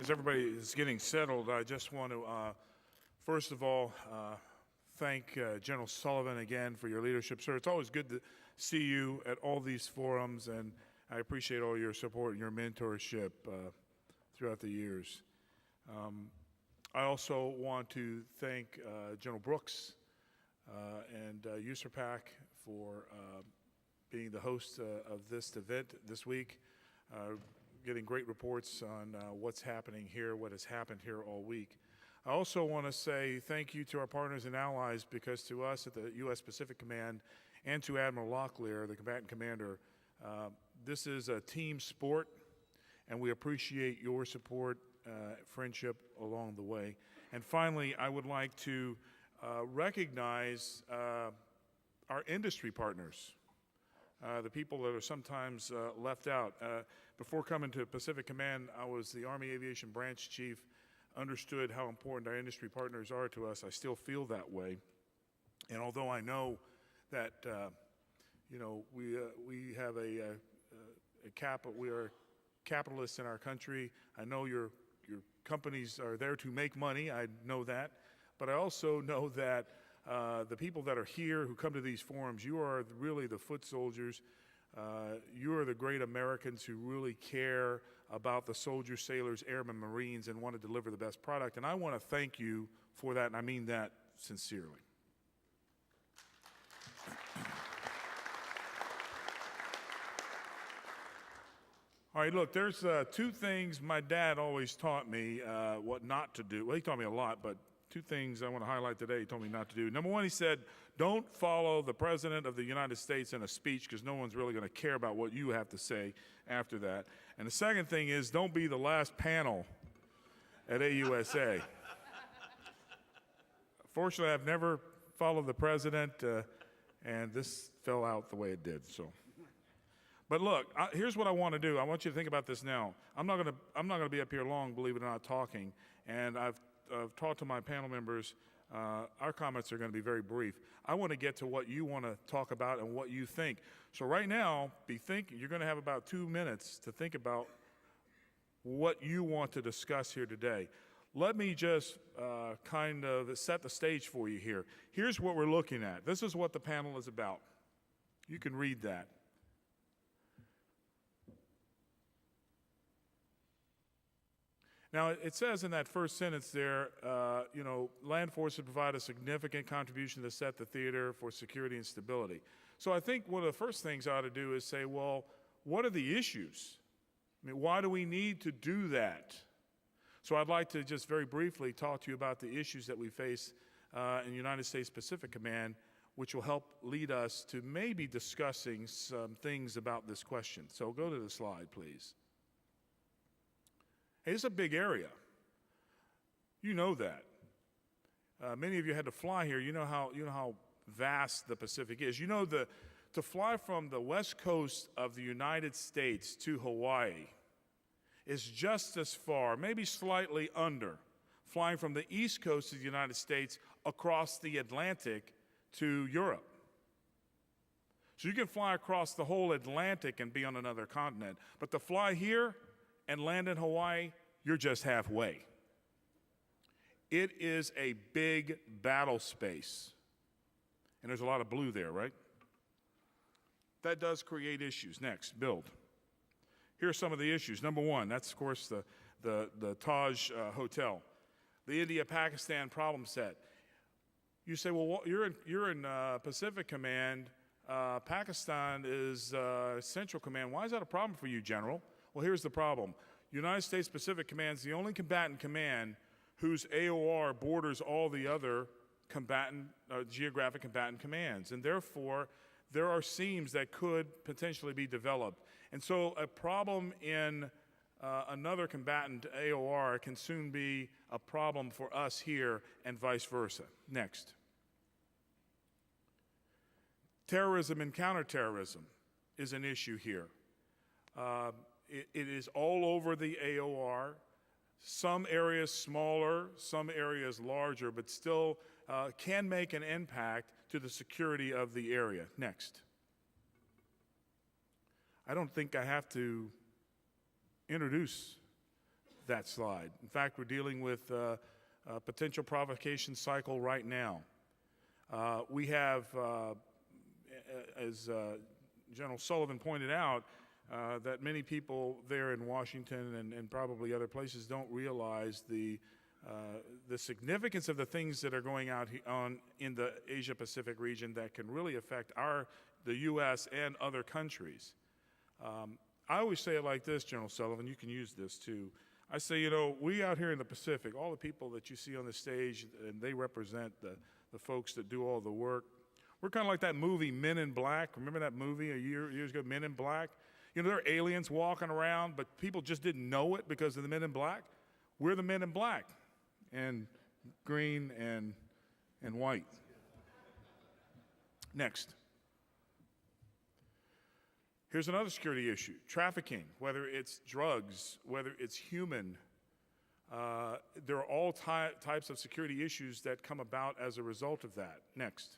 As everybody is getting settled, I just want to, first of all, thank General Sullivan again for your leadership, sir. It's always good to see you at all these forums, and I appreciate all your support and your mentorship throughout the years. I also want to thank General Brooks and USAPAC for being the host of this event this week, getting great reports on what's happening here, what has happened here all week. I also want to say thank you to our partners and allies, because to us at the U.S. Pacific Command and to Admiral Locklear, the combatant commander, this is a team sport, and we appreciate your support, friendship along the way. And finally, I would like to recognize our industry partners, the people that are sometimes left out. Before coming to Pacific Command, I was the Army Aviation Branch Chief, understood how important our industry partners are to us. I still feel that way. And although I know that, you know, we have we are capitalists in our country. I know your companies are there to make money. I know that. But I also know that the people that are here who come to these forums, you are really the foot soldiers. You are the great Americans who really care about the soldiers, sailors, airmen, Marines, and want to deliver the best product. And I want to thank you for that, and I mean that sincerely. All right, look, there's two things my dad always taught me what not to do. Well, he taught me a lot, but two things I want to highlight today he told me not to do. Number one, he said, don't follow the President of the United States in a speech, because no one's really going to care about what you have to say after that. And the second thing is, don't be the last panel at AUSA. Fortunately, I've never followed the President, and this fell out the way it did. So, but look, here's what I want to do. I want you to think about this now. I'm not going to be up here long, believe it or not, talking. And I've talked to my panel members. Our comments are going to be very brief. I want to get to what you want to talk about and what you think. So right now, you're going to have about 2 minutes to think about what you want to discuss here today. Let me just kind of set the stage for you here. Here's what we're looking at. This is what the panel is about. You can read that. Now, it says in that first sentence there, you know, land forces provide a significant contribution to set the theater for security and stability. So I think one of the first things I ought to do is say, well, what are the issues? I mean, why do we need to do that? So I'd like to just very briefly talk to you about the issues that we face in the United States Pacific Command, which will help lead us to maybe discussing some things about this question. So go to the slide, please. Hey, it's a big area. You know that. Many of you had to fly here. You know how vast the Pacific is. You know to fly from the west coast of the United States to Hawaii is just as far, maybe slightly under, flying from the east coast of the United States across the Atlantic to Europe. So you can fly across the whole Atlantic and be on another continent. But to fly here and land in Hawaii, you're just halfway. It is a big battle space. And there's a lot of blue there, right? That does create issues. Next, build. Here are some of the issues. Number one, that's, of course, the Taj Hotel. The India-Pakistan problem set. You say, well, you're in Pacific Command. Pakistan is Central Command. Why is that a problem for you, General? Well, here's the problem. United States Pacific Command is the only combatant command whose AOR borders all the other geographic combatant commands. And therefore, there are seams that could potentially be developed. And so a problem in another combatant AOR can soon be a problem for us here and vice versa. Next. Terrorism and counterterrorism is an issue here. It is all over the AOR, some areas smaller, some areas larger, but still can make an impact to the security of the area. Next. I don't think I have to introduce that slide. In fact, we're dealing with a potential provocation cycle right now. We have, as General Sullivan pointed out, that many people there in Washington and probably other places don't realize the significance of the things that are going on in the Asia-Pacific region that can really affect the U.S. and other countries. I always say it like this, General Sullivan, you can use this too. I say, you know, we out here in the Pacific, all the people that you see on the stage, and they represent the folks that do all the work. We're kind of like that movie, Men in Black. Remember that movie years ago, Men in Black? You know, there are aliens walking around, but people just didn't know it because of the Men in Black. We're the Men in Black, and green and white. Next. Here's another security issue, trafficking, whether it's drugs, whether it's human. There are all types of security issues that come about as a result of that. Next.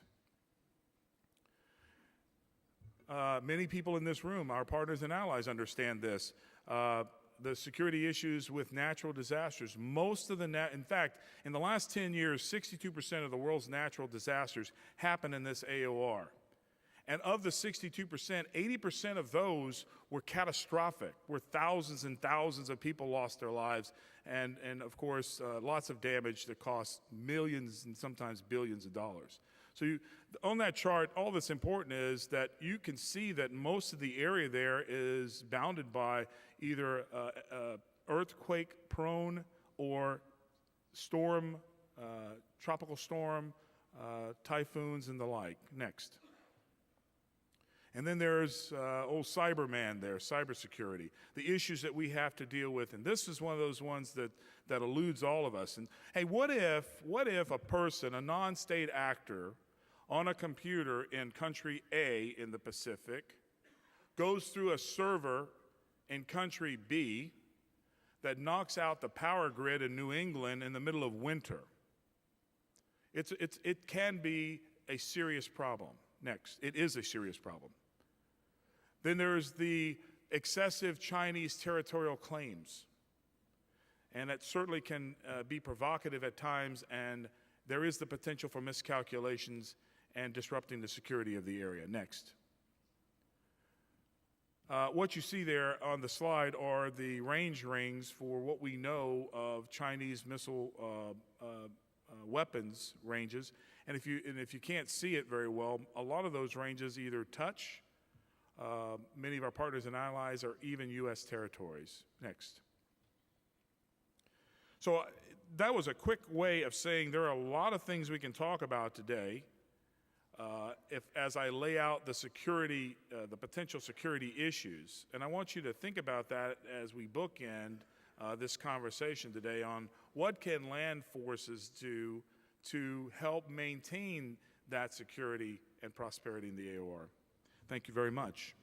Many people in this room, our partners and allies, understand this. The security issues with natural disasters. Most of in fact, in the last 10 years, 62% of the world's natural disasters happen in this AOR. And of the 62%, 80% of those were catastrophic, where thousands and thousands of people lost their lives, and of course, lots of damage that cost millions and sometimes billions of dollars. So on that chart, all that's important is that you can see that most of the area there is bounded by either earthquake-prone or storm, tropical storm, typhoons, and the like. Next. And then there's old Cyberman there, cybersecurity, the issues that we have to deal with. And this is one of those ones that eludes all of us. And hey, what if a person, a non-state actor, on a computer in country A in the Pacific, goes through a server in country B that knocks out the power grid in New England in the middle of winter? It can be a serious problem. Next, it is a serious problem. Then there's the excessive Chinese territorial claims. And that certainly can be provocative at times, and there is the potential for miscalculations and disrupting the security of the area. Next. What you see there on the slide are the range rings for what we know of Chinese missile weapons ranges. And if you can't see it very well, a lot of those ranges either touch many of our partners and allies or even U.S. territories. Next. So that was a quick way of saying there are a lot of things we can talk about today. As I lay out the security, the potential security issues, and I want you to think about that as we bookend this conversation today on what can land forces do to help maintain that security and prosperity in the AOR. Thank you very much.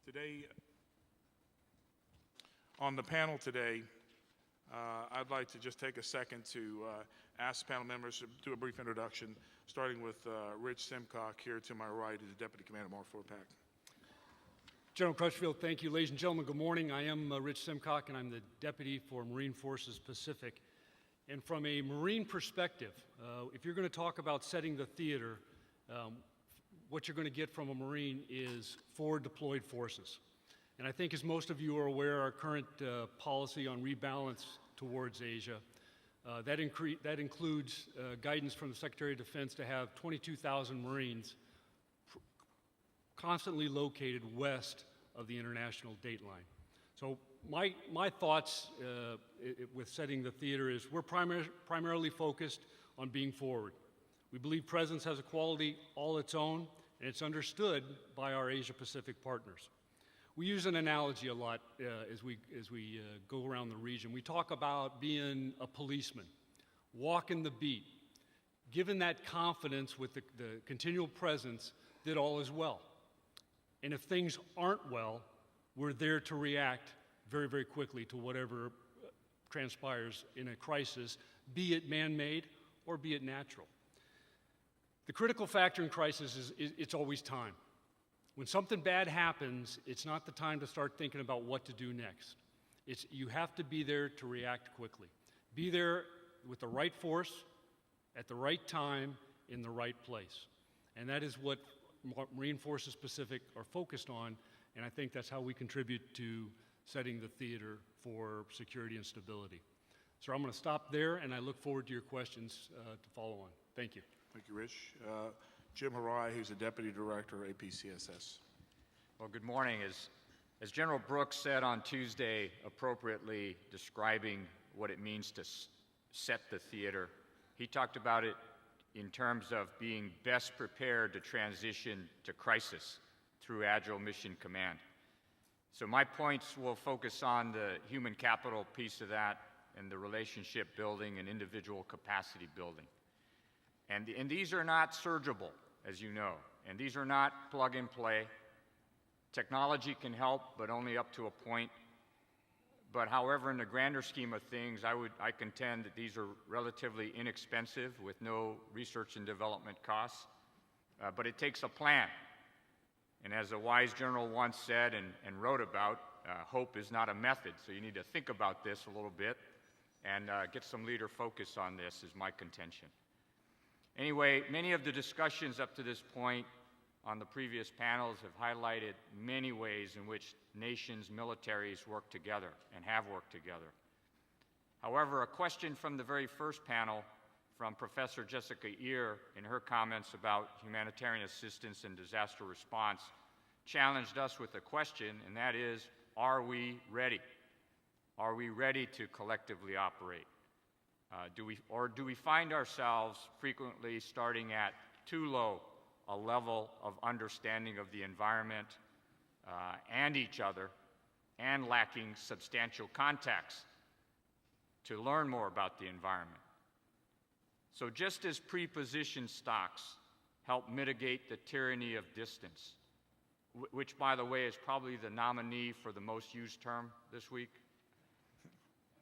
Today, on the panel today, I'd like to just take a second to ask the panel members to do a brief introduction, starting with Rich Simcock here to my right, who's Deputy Commander Mark IV-PAC. General Crutchfield, thank you. Ladies and gentlemen, good morning. I am Rich Simcock, and I'm the Deputy for Marine Forces Pacific. And from a Marine perspective, if you're going to talk about setting the theater, what you're going to get from a Marine is forward deployed forces. And I think, as most of you are aware, our current policy on rebalance towards Asia, that includes guidance from the Secretary of Defense to have 22,000 Marines constantly located west of the international date line. So my thoughts with setting the theater is we're primarily focused on being forward. We believe presence has a quality all its own, and it's understood by our Asia-Pacific partners. We use an analogy a lot as we go around the region. We talk about being a policeman, walking the beat, given that confidence with the continual presence that all is well. And if things aren't well, we're there to react very, very quickly to whatever transpires in a crisis, be it man-made or be it natural. The critical factor in crisis is it's always time. When something bad happens, it's not the time to start thinking about what to do next. You have to be there to react quickly. Be there with the right force, at the right time, in the right place. And that is what Marine Forces Pacific are focused on, and I think that's how we contribute to setting the theater for security and stability. So I'm going to stop there, and I look forward to your questions to follow on. Thank you. Thank you, Rich. Jim Hirai, who's the Deputy Director, APCSS. Well, good morning. As General Brooks said on Tuesday, appropriately describing what it means to set the theater, he talked about it in terms of being best prepared to transition to crisis through Agile Mission Command. So my points will focus on the human capital piece of that and the relationship building and individual capacity building. And these are not surgible, as you know, and these are not plug and play. Technology can help, but only up to a point. But however, in the grander scheme of things, I contend that these are relatively inexpensive with no research and development costs. But it takes a plan. And as a wise general once said and wrote about, hope is not a method. So you need to think about this a little bit and get some leader focus on this is my contention. Anyway, many of the discussions up to this point on the previous panels have highlighted many ways in which nations' militaries work together and have worked together. However, a question from the very first panel from Professor Jessica Ear in her comments about humanitarian assistance and disaster response challenged us with a question, and that is, are we ready? Are we ready to collectively operate? Do we find ourselves frequently starting at too low a level of understanding of the environment and each other, and lacking substantial context to learn more about the environment? So just as prepositioned stocks help mitigate the tyranny of distance, which, by the way, is probably the nominee for the most used term this week,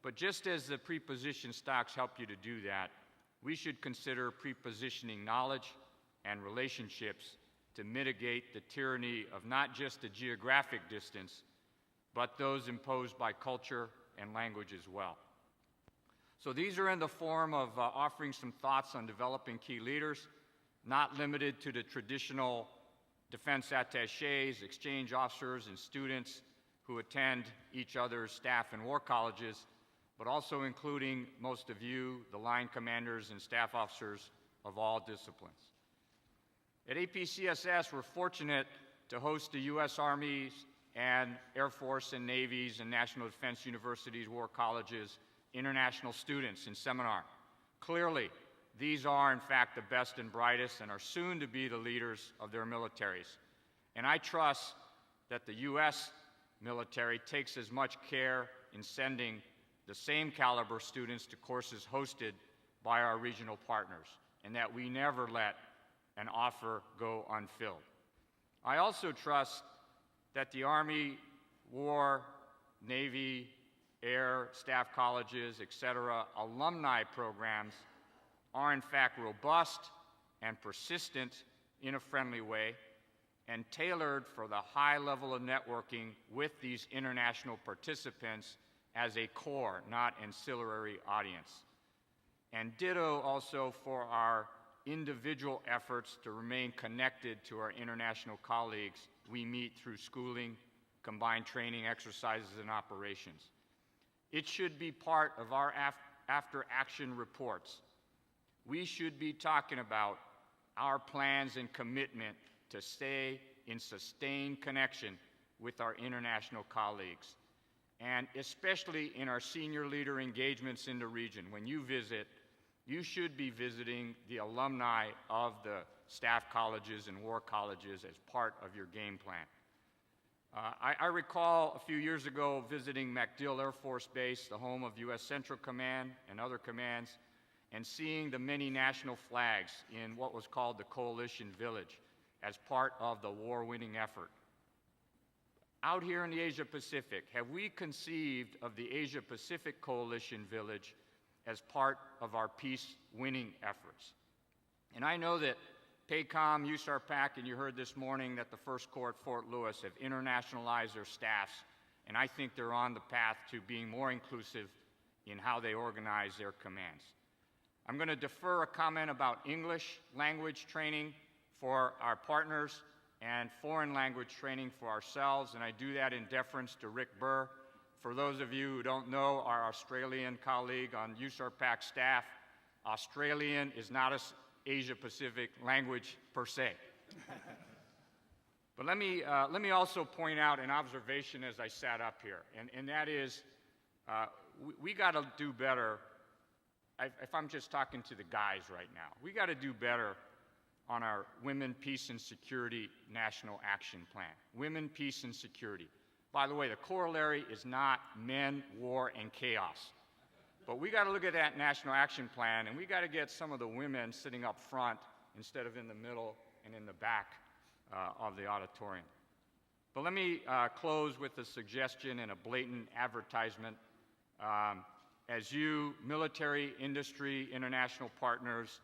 but just as the preposition stocks help you to do that, we should consider prepositioning knowledge and relationships to mitigate the tyranny of not just the geographic distance, but those imposed by culture and language as well. So these are in the form of offering some thoughts on developing key leaders, not limited to the traditional defense attachés, exchange officers, and students who attend each other's staff and war colleges, but also including most of you, the line commanders and staff officers of all disciplines. At APCSS, we're fortunate to host the U.S. Army's and Air Force and Navy's and National Defense University's war colleges international students in seminar. Clearly, these are, in fact, the best and brightest and are soon to be the leaders of their militaries. And I trust that the U.S. military takes as much care in sending the same caliber students to courses hosted by our regional partners, and that we never let an offer go unfilled. I also trust that the Army, War, Navy, Air, staff colleges, etc., alumni programs are in fact robust and persistent in a friendly way and tailored for the high level of networking with these international participants as a core, not ancillary audience. And ditto also for our individual efforts to remain connected to our international colleagues we meet through schooling, combined training exercises, and operations. It should be part of our after-action reports. We should be talking about our plans and commitment to stay in sustained connection with our international colleagues, and especially in our senior leader engagements in the region. When you visit, you should be visiting the alumni of the staff colleges and war colleges as part of your game plan. I recall a few years ago visiting MacDill Air Force Base, the home of U.S. Central Command and other commands, and seeing the many national flags in what was called the Coalition Village as part of the war-winning effort. Out here in the Asia-Pacific, have we conceived of the Asia-Pacific Coalition Village as part of our peace-winning efforts? And I know that PACOM, USARPAC, and you heard this morning that the First Corps at Fort Lewis have internationalized their staffs, and I think they're on the path to being more inclusive in how they organize their commands. I'm going to defer a comment about English language training for our partners and foreign language training for ourselves, and I do that in deference to Rick Burr. For those of you who don't know, our Australian colleague on USARPAC staff, Australian is not an Asia-Pacific language per se. But let me also point out an observation as I sat up here, and that is we got to do better. If I'm just talking to the guys right now, we got to do better on our Women, Peace, and Security National Action Plan. Women, Peace, and Security. By the way, the corollary is not men, war, and chaos. But we got to look at that National Action Plan, and we got to get some of the women sitting up front instead of in the middle and in the back of the auditorium. But let me close with a suggestion and a blatant advertisement. As you, military, industry, international partners,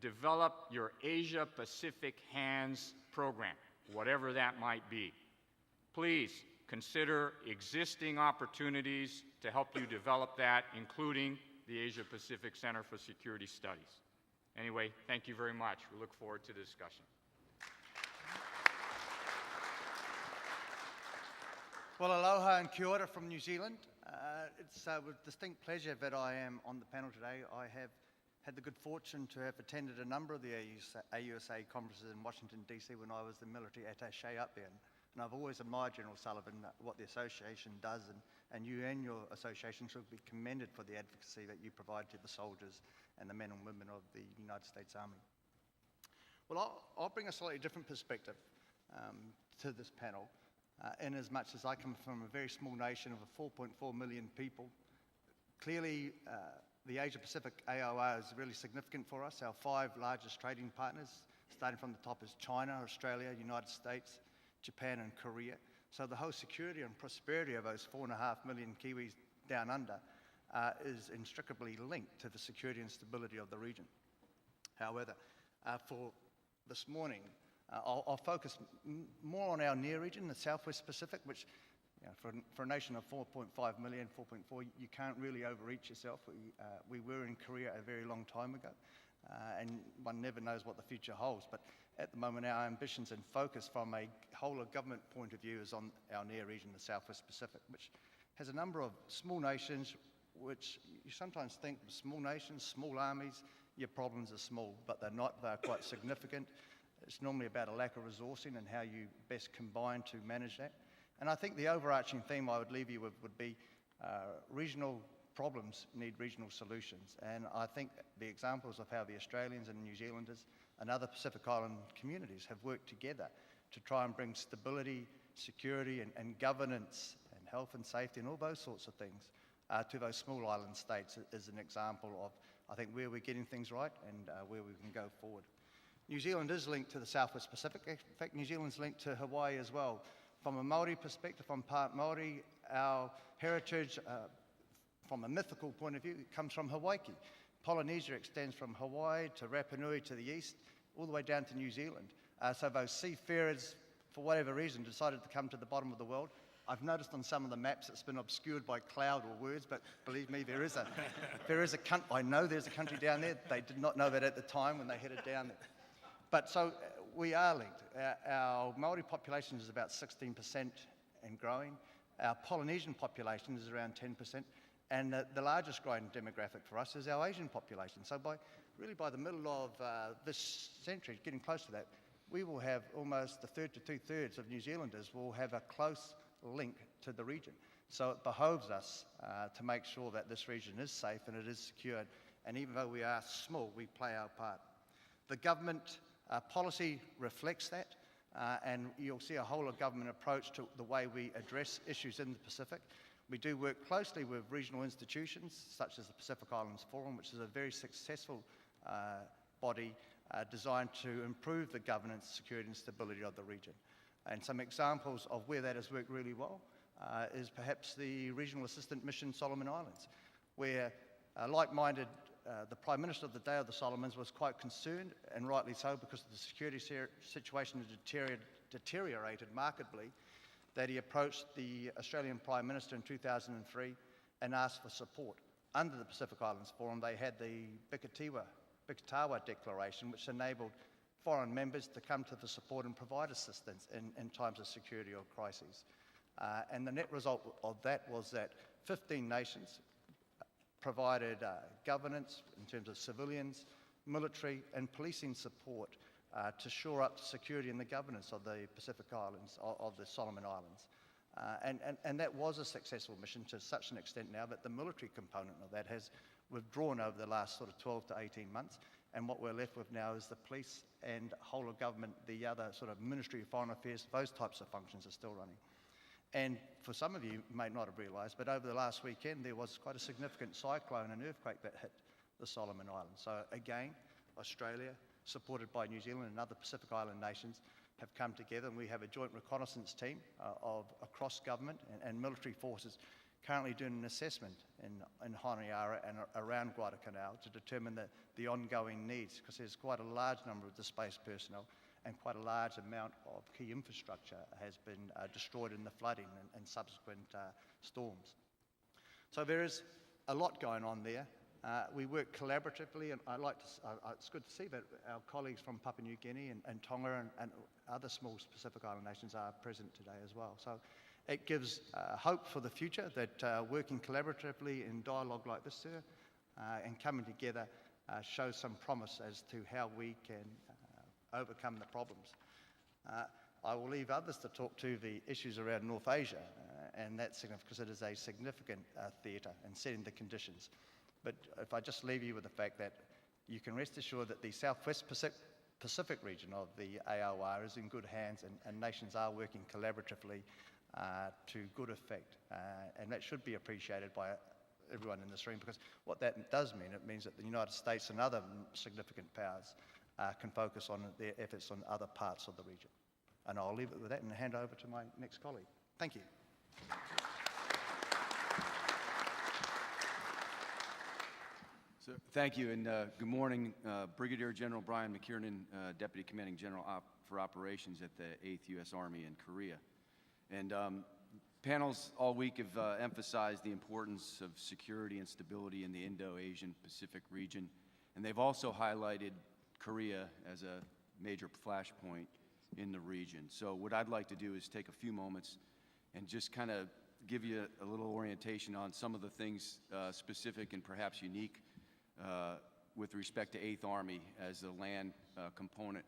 develop your Asia-Pacific Hands program, whatever that might be. Please consider existing opportunities to help you develop that, including the Asia-Pacific Center for Security Studies. Anyway, thank you very much. We look forward to the discussion. Well, aloha and kia ora from New Zealand. It's with distinct pleasure that I am on the panel today. I have had the good fortune to have attended a number of the AUSA conferences in Washington, D.C. when I was the military attaché up there. And I've always admired General Sullivan, what the association does, and you and your association should be commended for the advocacy that you provide to the soldiers and the men and women of the United States Army. Well, I'll bring a slightly different perspective to this panel, in as much as I come from a very small nation of 4.4 million people. Clearly, the Asia-Pacific AOR is really significant for us. Our 5 largest trading partners, starting from the top, is China, Australia, United States, Japan, and Korea. So the whole security and prosperity of those 4.5 million Kiwis down under is inextricably linked to the security and stability of the region. However, for this morning, I'll focus more on our near region, the Southwest Pacific, which, you know, for a nation of 4.5 million, 4.4, you can't really overreach yourself. We were in Korea a very long time ago, and one never knows what the future holds. But at the moment, our ambitions and focus from a whole of government point of view is on our near region, the Southwest Pacific, which has a number of small nations, which you sometimes think small nations, small armies, your problems are small, but they're not. They're quite significant. It's normally about a lack of resourcing and how you best combine to manage that. And I think the overarching theme I would leave you with would be regional problems need regional solutions. And I think the examples of how the Australians and New Zealanders and other Pacific Island communities have worked together to try and bring stability, security, and governance and health and safety and all those sorts of things to those small island states is an example of, I think, where we're getting things right and where we can go forward. New Zealand is linked to the Southwest Pacific. In fact, New Zealand's linked to Hawaii as well. From a Māori perspective, I'm part Māori. Our heritage, from a mythical point of view, comes from Hawaii. Polynesia extends from Hawaii to Rapa Nui to the east, all the way down to New Zealand. So those seafarers, for whatever reason, decided to come to the bottom of the world. I've noticed on some of the maps it's been obscured by cloud or words, but believe me, there is a country. I know there's a country down there. They did not know that at the time when they headed down there. But so we are linked. Our Māori population is about 16% and growing. Our Polynesian population is around 10%. And the largest growing demographic for us is our Asian population. So by the middle of this century, getting close to that, we will have almost a third to 2/3 of New Zealanders will have a close link to the region. So it behoves us to make sure that this region is safe and it is secured. And even though we are small, we play our part. The government policy reflects that, and you'll see a whole of government approach to the way we address issues in the Pacific. We do work closely with regional institutions, such as the Pacific Islands Forum, which is a very successful body designed to improve the governance, security, and stability of the region. And some examples of where that has worked really well is perhaps the Regional Assistant Mission Solomon Islands, where like-minded the Prime Minister of the day of the Solomons was quite concerned, and rightly so, because the security situation had deteriorated markedly, that he approached the Australian Prime Minister in 2003 and asked for support. Under the Pacific Islands Forum, they had the Bikitawa Declaration, which enabled foreign members to come to the support and provide assistance in times of security or crises. And the net result of that was that 15 nations provided governance in terms of civilians, military and policing support to shore up security and the governance of the Pacific Islands, of the Solomon Islands. And that was a successful mission to such an extent now that the military component of that has withdrawn over the last sort of 12 to 18 months. And what we're left with now is the police and whole of government, the other sort of Ministry of Foreign Affairs, those types of functions are still running. And for some of you may not have realised, but over the last weekend there was quite a significant cyclone and earthquake that hit the Solomon Islands. So again, Australia, supported by New Zealand and other Pacific Island nations, have come together, and we have a joint reconnaissance team of across government and military forces currently doing an assessment in Honiara and around Guadalcanal to determine the ongoing needs, because there's quite a large number of displaced personnel and quite a large amount of key infrastructure has been destroyed in the flooding and subsequent storms. So there is a lot going on there. We work collaboratively, and it's good to see that our colleagues from Papua New Guinea and Tonga and other small Pacific Island nations are present today as well. So it gives hope for the future that working collaboratively in dialogue like this, sir, and coming together shows some promise as to how we can overcome the problems. I will leave others to talk to the issues around North Asia, and that's significant because it is a significant theatre and setting the conditions. But if I just leave you with the fact that you can rest assured that the Southwest Pacific region of the AOR is in good hands, and nations are working collaboratively to good effect. And that should be appreciated by everyone in this room, because what that does mean, it means that the United States and other significant powers can focus on their efforts on other parts of the region. And I'll leave it with that and hand over to my next colleague. Thank you. So, thank you, and good morning. Brigadier General Brian McKiernan, Deputy Commanding General for Operations at the 8th U.S. Army in Korea. And panels all week have emphasized the importance of security and stability in the Indo-Asian Pacific region, and they've also highlighted Korea as a major flashpoint in the region. So what I'd like to do is take a few moments and just kind of give you a little orientation on some of the things specific and perhaps unique with respect to 8th Army as the land component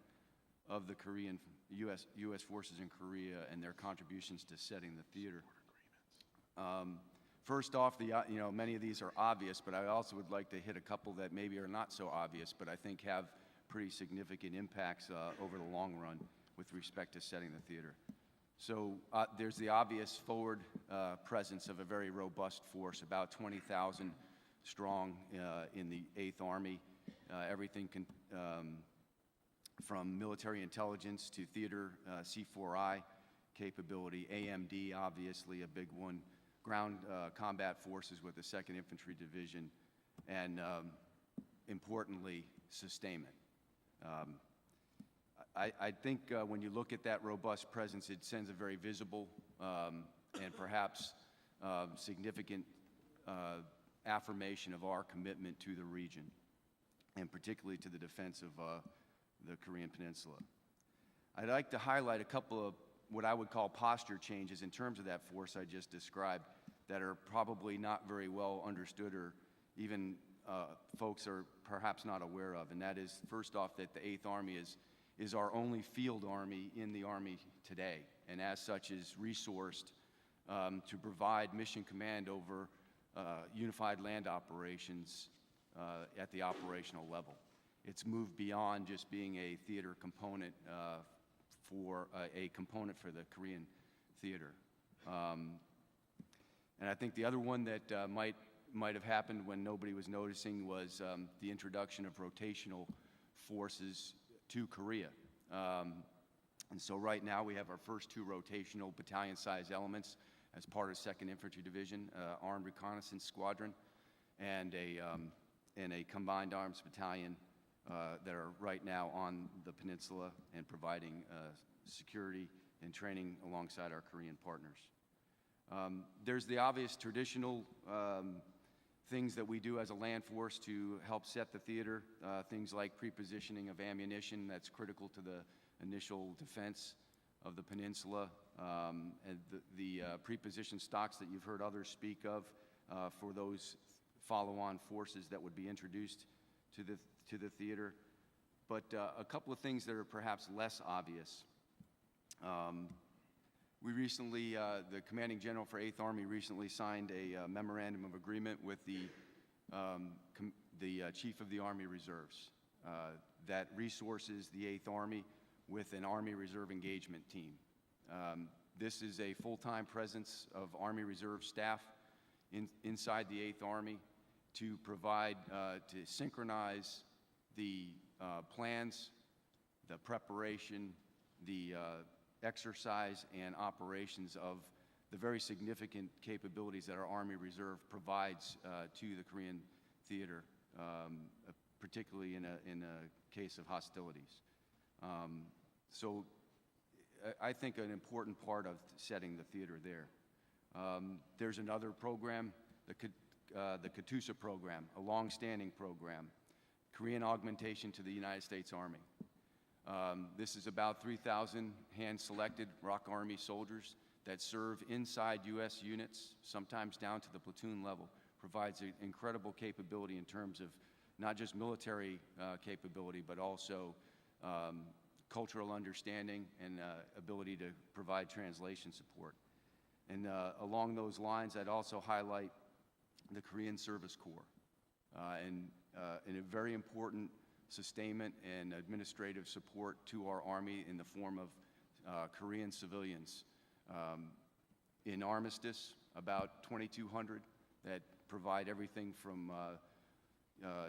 of the Korean U.S. forces in Korea and their contributions to setting the theater. First off, many of these are obvious, but I also would like to hit a couple that maybe are not so obvious, but I think have pretty significant impacts over the long run with respect to setting the theater. So there's the obvious forward presence of a very robust force, about 20,000 strong in the 8th Army. Everything from military intelligence to theater C4I capability, AMD obviously a big one, ground combat forces with the 2nd Infantry Division, and importantly, sustainment. I think when you look at that robust presence, it sends a very visible and perhaps significant affirmation of our commitment to the region, and particularly to the defense of the Korean Peninsula. I'd like to highlight a couple of what I would call posture changes in terms of that force I just described that are probably not very well understood, or even folks are perhaps not aware of. And that is, first off, that the 8th Army is our only field army in the Army today, and as such is resourced to provide mission command over unified land operations at the operational level. It's moved beyond just being a theater component for a component for the Korean theater. And I think the other one that might have happened when nobody was noticing was the introduction of rotational forces to Korea. And so right now we have our first 2 rotational battalion-sized elements as part of 2nd Infantry Division, Armed Reconnaissance Squadron, and and a combined arms battalion that are right now on the peninsula and providing security and training alongside our Korean partners. There's the obvious traditional things that we do as a land force to help set the theater, things like pre-positioning of ammunition that's critical to the initial defense of the peninsula, and the pre-positioned stocks that you've heard others speak of for those follow-on forces that would be introduced to the theater. But a couple of things that are perhaps less obvious. We recently, the Commanding General for 8th Army recently signed a memorandum of agreement with the Chief of the Army Reserves that resources the 8th Army with an Army Reserve engagement team. This is a full-time presence of Army Reserve staff inside the 8th Army to provide, to synchronize the plans, the preparation, the exercise and operations of the very significant capabilities that our Army Reserve provides to the Korean theater, particularly in a case of hostilities. So I think an important part of setting the theater there. There's another program, the KATUSA program, a long-standing program, Korean augmentation to the United States Army. This is about 3,000 hand-selected ROK Army soldiers that serve inside U.S. units, sometimes down to the platoon level. Provides an incredible capability in terms of not just military capability, but also cultural understanding and ability to provide translation support. And along those lines, I'd also highlight the Korean Service Corps and a very important sustainment and administrative support to our Army in the form of Korean civilians. In armistice, about 2,200 that provide everything from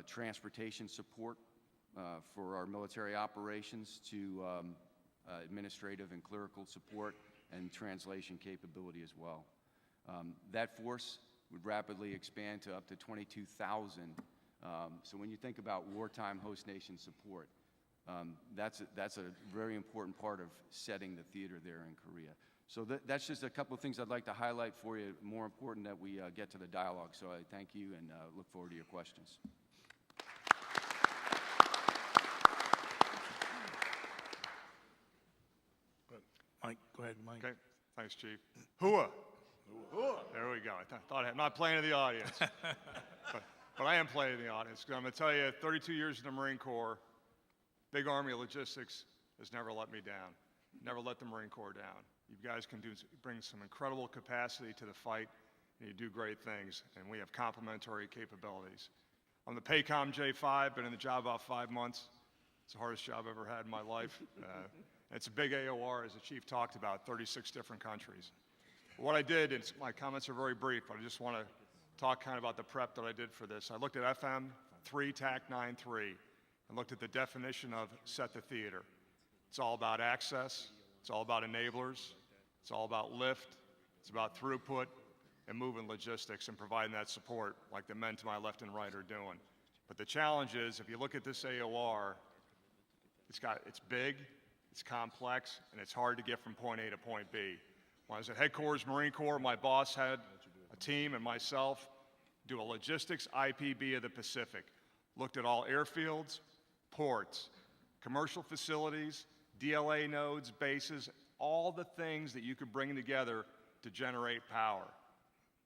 transportation support for our military operations to administrative and clerical support and translation capability as well. That force would rapidly expand to up to 22,000. So when you think about wartime host nation support, that's a very important part of setting the theater there in Korea. So that's just a couple of things I'd like to highlight for you. More important that we get to the dialogue. So I thank you and look forward to your questions. Mike, go ahead, Mike. Okay, thanks, Chief. Hua. There we go. I thought I'm not playing to the audience, but I am playing to the audience. Because I'm going to tell you, 32 years in the Marine Corps, big Army logistics has never let me down. Never let the Marine Corps down. You guys can bring some incredible capacity to the fight, and you do great things, and we have complementary capabilities. I'm the PACOM J5, been in the job about 5 months. It's the hardest job I've ever had in my life. It's a big AOR, as the Chief talked about, 36 different countries. What I did, and my comments are very brief, but I just want to talk kind of about the prep that I did for this. I looked at FM 3 TAC 9.3 and looked at the definition of set the theater. It's all about access, it's all about enablers, it's all about lift, it's about throughput and moving logistics and providing that support like the men to my left and right are doing. But the challenge is, if you look at this AOR, it's big, it's complex, and it's hard to get from point A to point B. When I was at Headquarters Marine Corps, my boss had a team and myself do a logistics IPB of the Pacific. Looked at all airfields, ports, commercial facilities, DLA nodes, bases, all the things that you could bring together to generate power.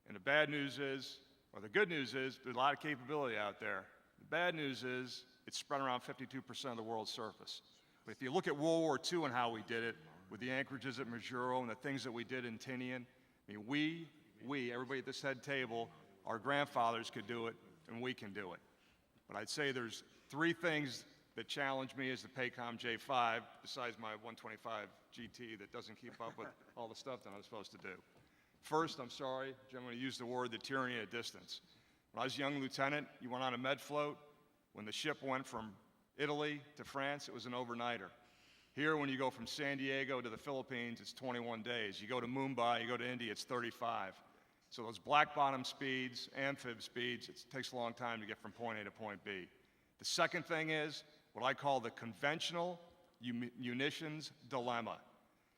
And the bad news is, or the good news is, there's a lot of capability out there. The bad news is, it's spread around 52% of the world's surface. But if you look at World War II and how we did it, with the anchorages at Majuro and the things that we did in Tinian, I mean, we, everybody at this head table, our grandfathers could do it, and we can do it. But I'd say there's 3 things that challenge me as the PACOM J5, besides my 125 GT that doesn't keep up with all the stuff that I'm supposed to do. First, I'm sorry, Jim, I'm going to use the word the tyranny of distance. When I was a young lieutenant, you went on a med float. When the ship went from Italy to France, it was an overnighter. Here, when you go from San Diego to the Philippines, it's 21 days. You go to Mumbai, you go to India, it's 35. So those black bottom speeds, amphib speeds, it takes a long time to get from point A to point B. The second thing is what I call the conventional munitions dilemma.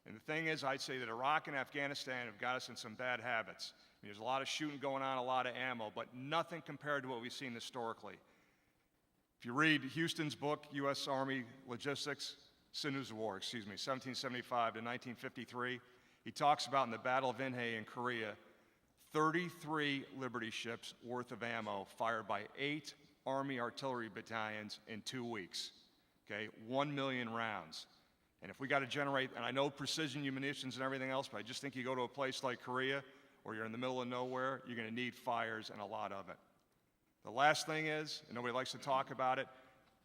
And the thing is, I'd say that Iraq and Afghanistan have got us in some bad habits. I mean, there's a lot of shooting going on, a lot of ammo, but nothing compared to what we've seen historically. If you read Houston's book, U.S. Army Logistics, Sinews of War, 1775 to 1953, he talks about in the Battle of Inhe in Korea, 33 Liberty ships worth of ammo fired by 8 Army artillery battalions in 2 weeks. Okay, 1 million rounds. And if we got to generate, and I know precision munitions and everything else, but I just think you go to a place like Korea, or you're in the middle of nowhere, you're going to need fires and a lot of it. The last thing is, and nobody likes to talk about it,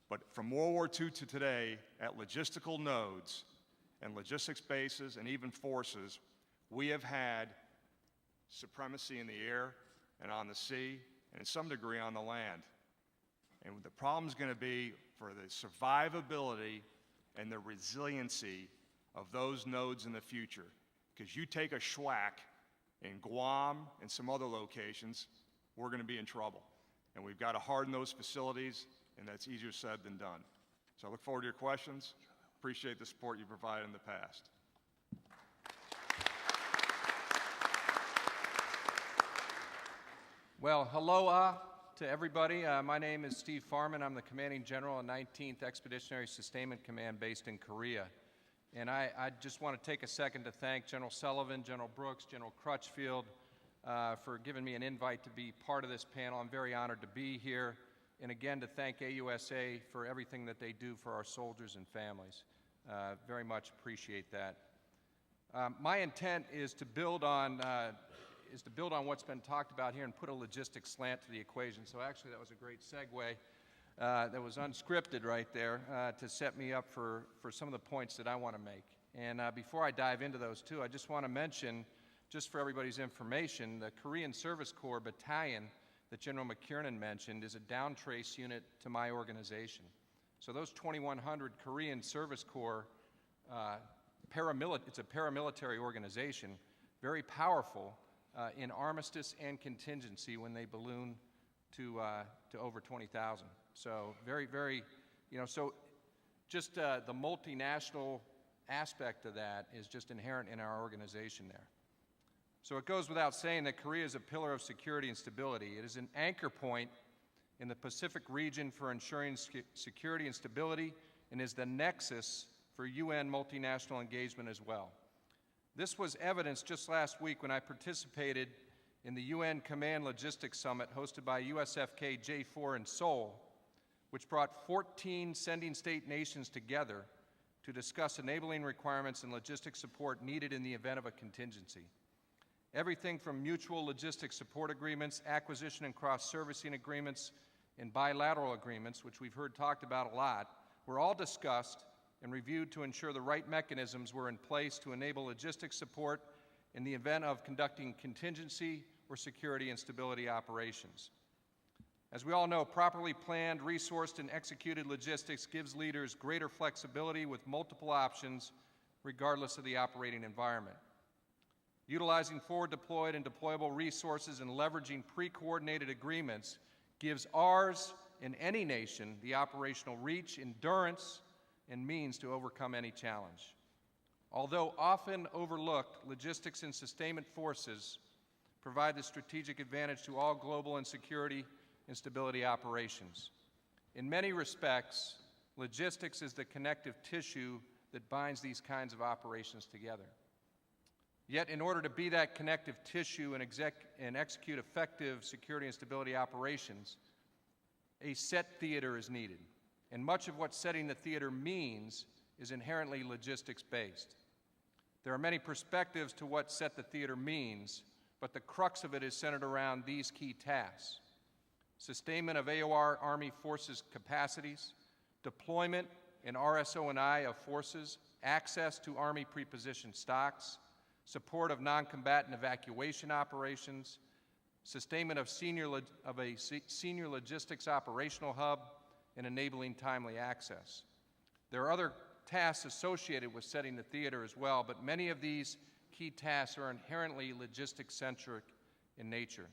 but from World War II to today, at logistical nodes and logistics bases and even forces, we have had supremacy in the air and on the sea, and in some degree on the land. And the problem is going to be for the survivability and the resiliency of those nodes in the future. Because you take a schwack in Guam and some other locations, we're going to be in trouble. And we've got to harden those facilities, and that's easier said than done. So I look forward to your questions. Appreciate the support you provided in the past. Well, aloha to everybody. My name is Steve Farmen. I'm the Commanding General of 19th Expeditionary Sustainment Command based in Korea. And I just want to take a second to thank General Sullivan, General Brooks, General Crutchfield for giving me an invite to be part of this panel. I'm very honored to be here. And again, to thank AUSA for everything that they do for our soldiers and families. Very much appreciate that. My intent is to build on what's been talked about here and put a logistics slant to the equation. So actually, that was a great segue. That was unscripted right there to set me up for some of the points that I want to make. And before I dive into those two, I just want to mention, just for everybody's information, the Korean Service Corps Battalion that General McKiernan mentioned is a downtrace unit to my organization. So those 2,100 Korean Service Corps, it's a paramilitary organization, very powerful in armistice and contingency when they balloon to over 20,000. So very, very, so just the multinational aspect of that is just inherent in our organization there. So it goes without saying that Korea is a pillar of security and stability. It is an anchor point in the Pacific region for ensuring security and stability and is the nexus for UN multinational engagement as well. This was evidenced just last week when I participated in the UN Command Logistics Summit hosted by USFK J4 in Seoul, which brought 14 sending state nations together to discuss enabling requirements and logistics support needed in the event of a contingency. Everything from mutual logistics support agreements, acquisition and cross-servicing agreements, and bilateral agreements, which we've heard talked about a lot, were all discussed and reviewed to ensure the right mechanisms were in place to enable logistics support in the event of conducting contingency or security and stability operations. As we all know, properly planned, resourced, and executed logistics gives leaders greater flexibility with multiple options regardless of the operating environment. Utilizing forward deployed and deployable resources and leveraging pre-coordinated agreements gives ours and any nation the operational reach, endurance, and means to overcome any challenge. Although often overlooked, logistics and sustainment forces provide the strategic advantage to all global and security and stability operations. In many respects, logistics is the connective tissue that binds these kinds of operations together. Yet, in order to be that connective tissue and execute effective security and stability operations, a set theater is needed. And much of what setting the theater means is inherently logistics-based. There are many perspectives to what set the theater means, but the crux of it is centered around these key tasks: sustainment of AOR Army forces capacities, deployment and RSO&I of forces, access to Army prepositioned stocks, support of non-combatant evacuation operations, sustainment of a senior logistics operational hub, and enabling timely access. There are other tasks associated with setting the theater as well, but many of these key tasks are inherently logistics-centric in nature.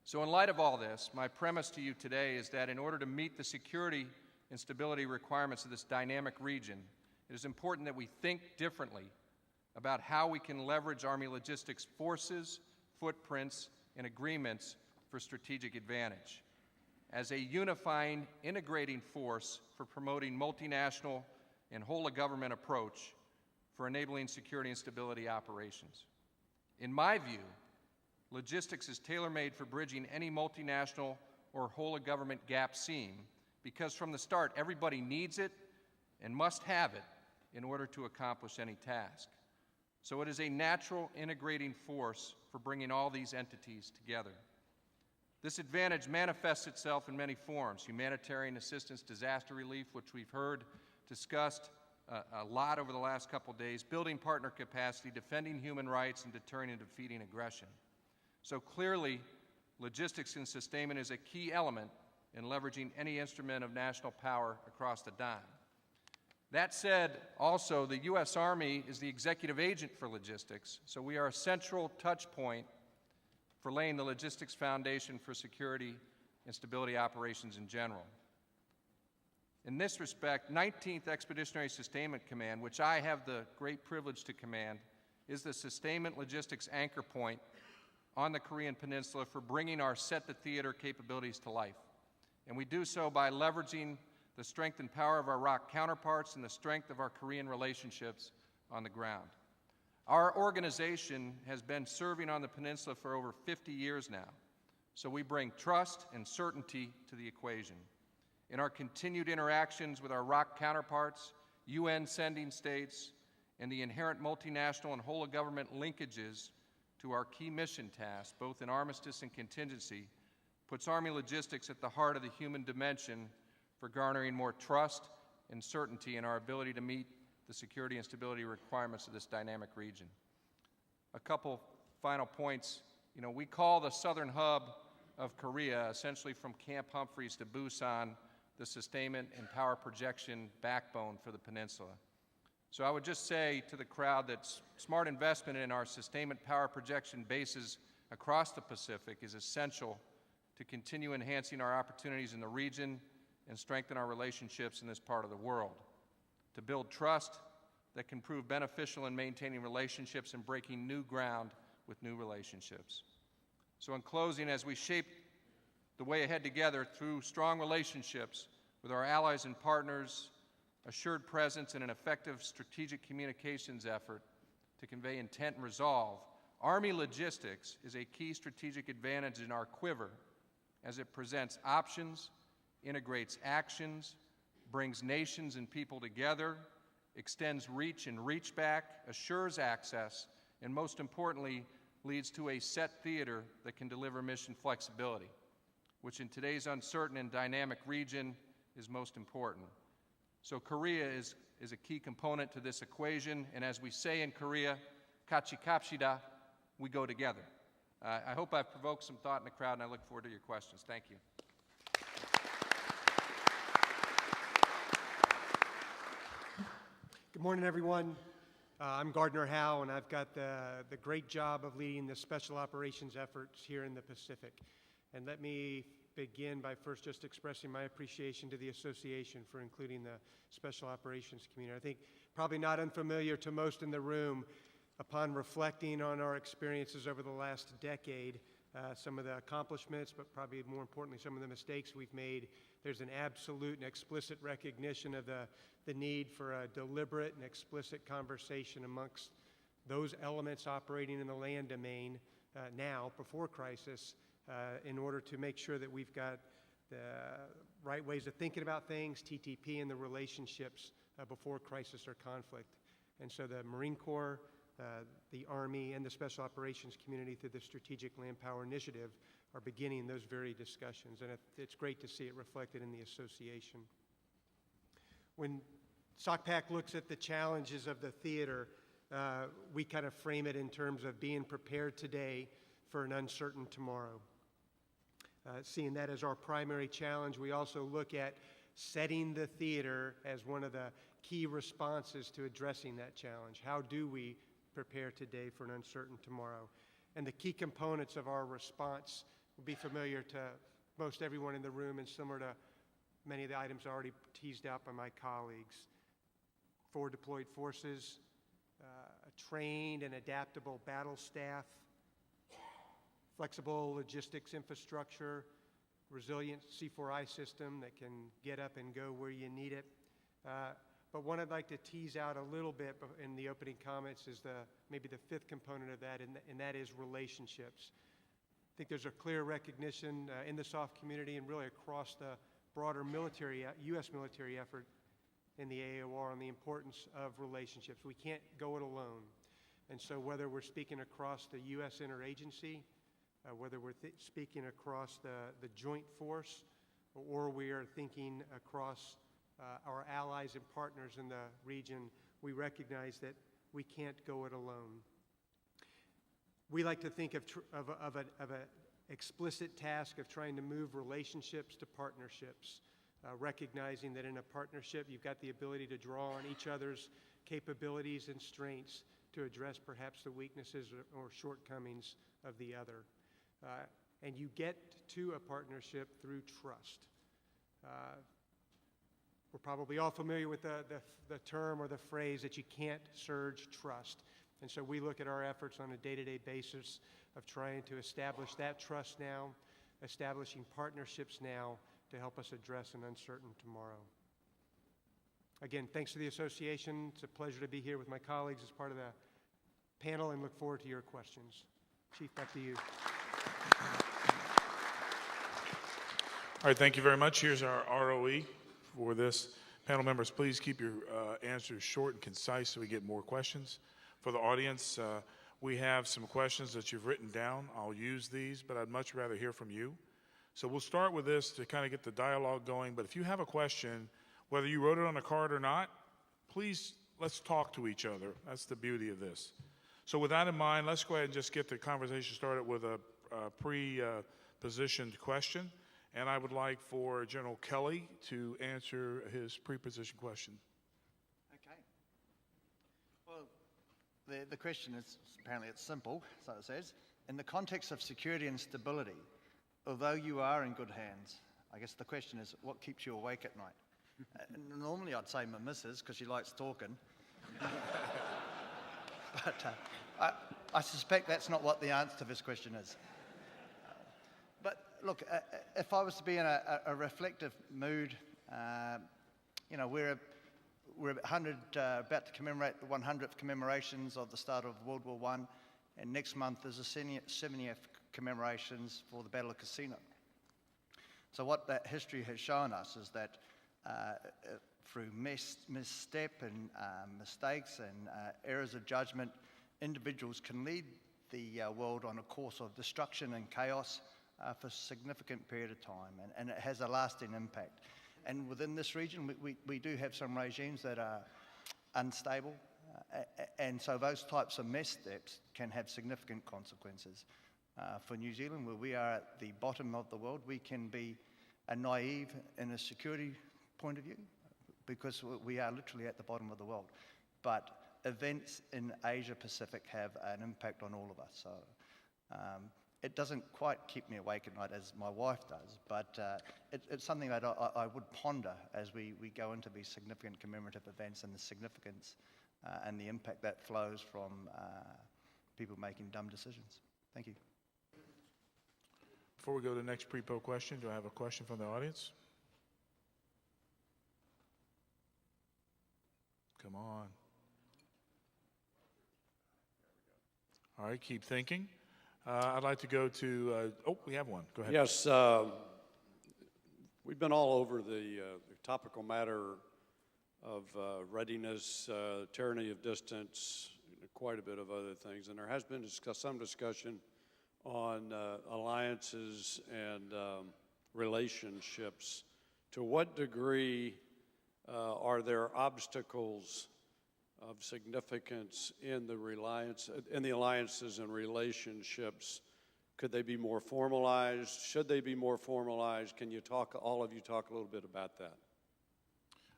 So in light of all this, my premise to you today is that in order to meet the security and stability requirements of this dynamic region, it is important that we think differently about how we can leverage Army logistics forces, footprints, and agreements for strategic advantage as a unifying, integrating force for promoting multinational and whole-of-government approach for enabling security and stability operations. In my view, logistics is tailor-made for bridging any multinational or whole-of-government gap seam because from the start, everybody needs it and must have it in order to accomplish any task. So it is a natural integrating force for bringing all these entities together. This advantage manifests itself in many forms: humanitarian assistance, disaster relief, which we've heard discussed a lot over the last couple days, building partner capacity, defending human rights, and deterring and defeating aggression. So clearly, logistics and sustainment is a key element in leveraging any instrument of national power across the dime. That said, also, the U.S. Army is the executive agent for logistics, so we are a central touch point for laying the logistics foundation for security and stability operations in general. In this respect, 19th Expeditionary Sustainment Command, which I have the great privilege to command, is the sustainment logistics anchor point on the Korean Peninsula for bringing our set-the-theater capabilities to life. And we do so by leveraging the strength and power of our ROC counterparts and the strength of our Korean relationships on the ground. Our organization has been serving on the peninsula for over 50 years now, so we bring trust and certainty to the equation. In our continued interactions with our ROC counterparts, UN sending states, and the inherent multinational and whole-of-government linkages to our key mission tasks, both in armistice and contingency, puts Army logistics at the heart of the human dimension for garnering more trust and certainty in our ability to meet the security and stability requirements of this dynamic region. A couple final points. You know, we call the southern hub of Korea, essentially from Camp Humphreys to Busan, the sustainment and power projection backbone for the peninsula. So I would just say to the crowd that smart investment in our sustainment power projection bases across the Pacific is essential to continue enhancing our opportunities in the region and strengthen our relationships in this part of the world, to build trust that can prove beneficial in maintaining relationships and breaking new ground with new relationships. So in closing, as we shape the way ahead together through strong relationships with our allies and partners, assured presence, and an effective strategic communications effort to convey intent and resolve, Army logistics is a key strategic advantage in our quiver as it presents options, integrates actions, brings nations and people together, extends reach and reach back, assures access, and most importantly, leads to a set theater that can deliver mission flexibility, which in today's uncertain and dynamic region is most important. So Korea is a key component to this equation, and as we say in Korea, kachi kapshida, we go together. I hope I've provoked some thought in the crowd, and I look forward to your questions. Thank you. Good morning, everyone. I'm Gardner Howe, and I've got the great job of leading the special operations efforts here in the Pacific. And let me begin by first just expressing my appreciation to the association for including the special operations community. I think probably not unfamiliar to most in the room, upon reflecting on our experiences over the last decade, some of the accomplishments, but probably more importantly, some of the mistakes we've made, there's an absolute and explicit recognition of the need for a deliberate and explicit conversation amongst those elements operating in the land domain now, before crisis, in order to make sure that we've got the right ways of thinking about things, TTP, and the relationships before crisis or conflict. And so the Marine Corps, the Army, and the Special Operations community through the Strategic Land Power Initiative are beginning those very discussions, and it's great to see it reflected in the association. When SOCPAC looks at the challenges of the theater, we kind of frame it in terms of being prepared today for an uncertain tomorrow. Seeing that as our primary challenge, we also look at setting the theater as one of the key responses to addressing that challenge. How do we prepare today for an uncertain tomorrow? And the key components of our response will be familiar to most everyone in the room and similar to many of the items already teased out by my colleagues. Forward deployed forces, a trained and adaptable battle staff, flexible logistics infrastructure, resilient C4I system that can get up and go where you need it. But one I'd like to tease out a little bit in the opening comments is maybe the fifth component of that, and that is relationships. I think there's a clear recognition in the SOF community and really across the broader U.S. military effort in the AOR on the importance of relationships. We can't go it alone. And so whether we're speaking across the U.S. interagency, whether we're speaking across the joint force, or we are thinking across our allies and partners in the region, we recognize that we can't go it alone. We like to think of an explicit task of trying to move relationships to partnerships, recognizing that in a partnership you've got the ability to draw on each other's capabilities and strengths to address perhaps the weaknesses or shortcomings of the other. And you get to a partnership through trust. We're probably all familiar with the term or the phrase that you can't surge trust. And so we look at our efforts on a day-to-day basis of trying to establish that trust now, establishing partnerships now to help us address an uncertain tomorrow. Again, thanks to the association. It's a pleasure to be here with my colleagues as part of the panel and look forward to your questions. Chief, back to you. All right, thank you very much. Here's our ROE for this. Panel members, please keep your answers short and concise so we get more questions. For the audience, we have some questions that you've written down. I'll use these, but I'd much rather hear from you. So we'll start with this to kind of get the dialogue going, but if you have a question, whether you wrote it on a card or not, please, let's talk to each other. That's the beauty of this. So with that in mind, let's go ahead and just get the conversation started with a pre-positioned question. And I would like for General Kelly to answer his pre-positioned question. Okay. Well, the question is, apparently it's simple, so it says. In the context of security and stability, although you are in good hands, I guess the question is, what keeps you awake at night? Normally I'd say my missus, because she likes talking. But I suspect that's not what the answer to this question is. But look, if I was to be in a reflective mood, you know, we're about to commemorate the 100th commemorations of the start of World War I, and next month is the 70th commemorations for the Battle of Cassino. So what that history has shown us is that through misstep and mistakes and errors of judgment, individuals can lead the world on a course of destruction and chaos for a significant period of time, and it has a lasting impact. And within this region, we do have some regimes that are unstable, and so those types of missteps can have significant consequences. For New Zealand, where we are at the bottom of the world, we can be naive in a security point of view, because we are literally at the bottom of the world. But events in Asia Pacific have an impact on all of us. So it doesn't quite keep me awake at night as my wife does, but it's something that I would ponder as we go into these significant commemorative events, and the significance and the impact that flows from people making dumb decisions. Thank you. Before we go to the next pre-po question, do I have a question from the audience? Come on. All right, keep thinking. I'd like to go to, we have one. Go ahead. Yes, we've been all over the topical matter of readiness, tyranny of distance, quite a bit of other things. And there has been some discussion on alliances and relationships. To what degree are there obstacles of significance in the alliances and relationships? Could they be more formalized? Should they be more formalized? Can you all of you talk a little bit about that?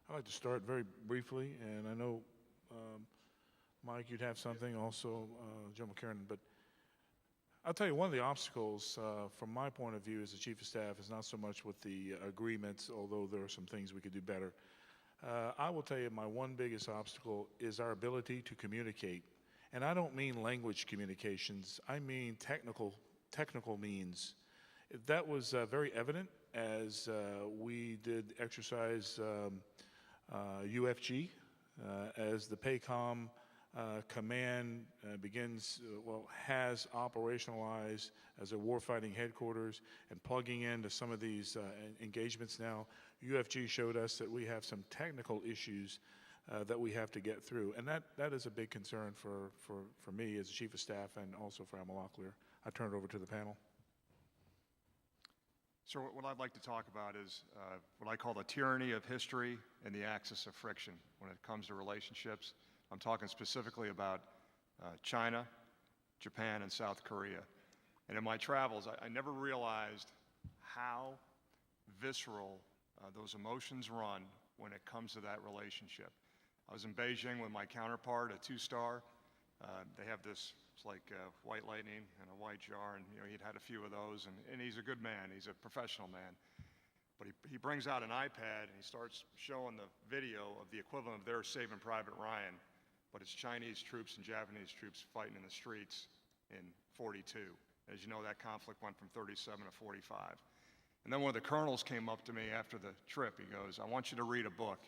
I'd like to start very briefly, and I know, Mike, you'd have something also, General McKiernan, but I'll tell you, one of the obstacles from my point of view as the Chief of Staff is not so much with the agreements, although there are some things we could do better. I will tell you my one biggest obstacle is our ability to communicate. And I don't mean language communications, I mean technical means. That was very evident as we did exercise UFG, as the PACOM command has operationalized as a warfighting headquarters and plugging into some of these engagements now. UFG showed us that we have some technical issues that we have to get through. And that is a big concern for me as Chief of Staff and also for Admiral Locklear. I turn it over to the panel. So what I'd like to talk about is what I call the tyranny of history and the axis of friction when it comes to relationships. I'm talking specifically about China, Japan, and South Korea. And in my travels, I never realized how visceral those emotions run when it comes to that relationship. I was in Beijing with my counterpart, a two-star. They have this, it's like white lightning and a white jar, and he'd had a few of those, and he's a good man. He's a professional man. But he brings out an iPad and he starts showing the video of the equivalent of their Saving Private Ryan, but it's Chinese troops and Japanese troops fighting in the streets in 42. As you know, that conflict went from 37 to 45. And then one of the colonels came up to me after the trip. He goes, "I want you to read a book."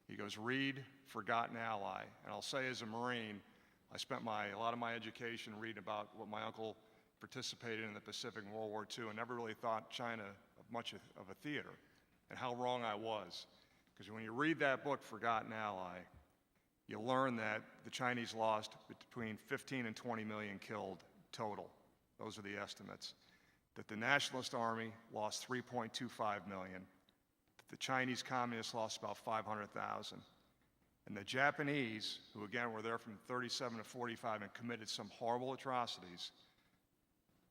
He goes, "Read Forgotten Ally." And I'll say as a Marine, I spent a lot of my education reading about what my uncle participated in the Pacific in World War II and never really thought China much of a theater, and how wrong I was. Because when you read that book, Forgotten Ally, you learn that the Chinese lost between 15 and 20 million killed total. Those are the estimates. That the Nationalist Army lost 3.25 million. That the Chinese Communists lost about 500,000. And the Japanese, who again were there from 37 to 45 and committed some horrible atrocities,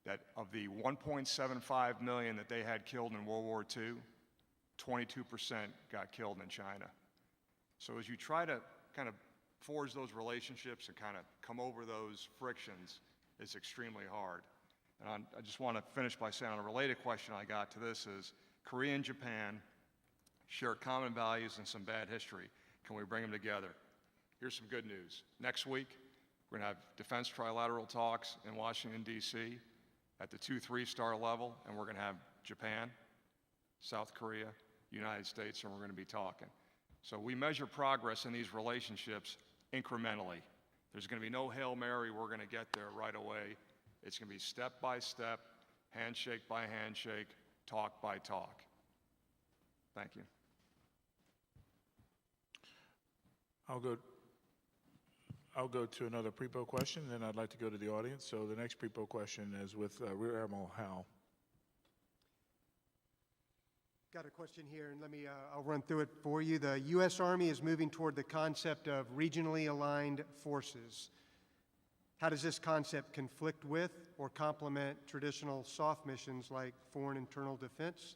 that of the 1.75 million that they had killed in World War II, 22% got killed in China. So as you try to kind of forge those relationships and kind of come over those frictions, it's extremely hard. And I just want to finish by saying, on a related question I got to this is, Korea and Japan share common values and some bad history. Can we bring them together? Here's some good news. Next week, we're going to have defense trilateral talks in Washington, D.C. at the 2-3-star level, and we're going to have Japan, South Korea, United States, and we're going to be talking. So we measure progress in these relationships incrementally. There's going to be no Hail Mary, we're going to get there right away. It's going to be step by step, handshake by handshake, talk by talk. Thank you. I'll go to another pre-poll question, then I'd like to go to the audience. So the next pre-poll question is with Rear Admiral Howe. Got a question here, and I'll run through it for you. The U.S. Army is moving toward the concept of regionally aligned forces. How does this concept conflict with or complement traditional soft missions like foreign internal defense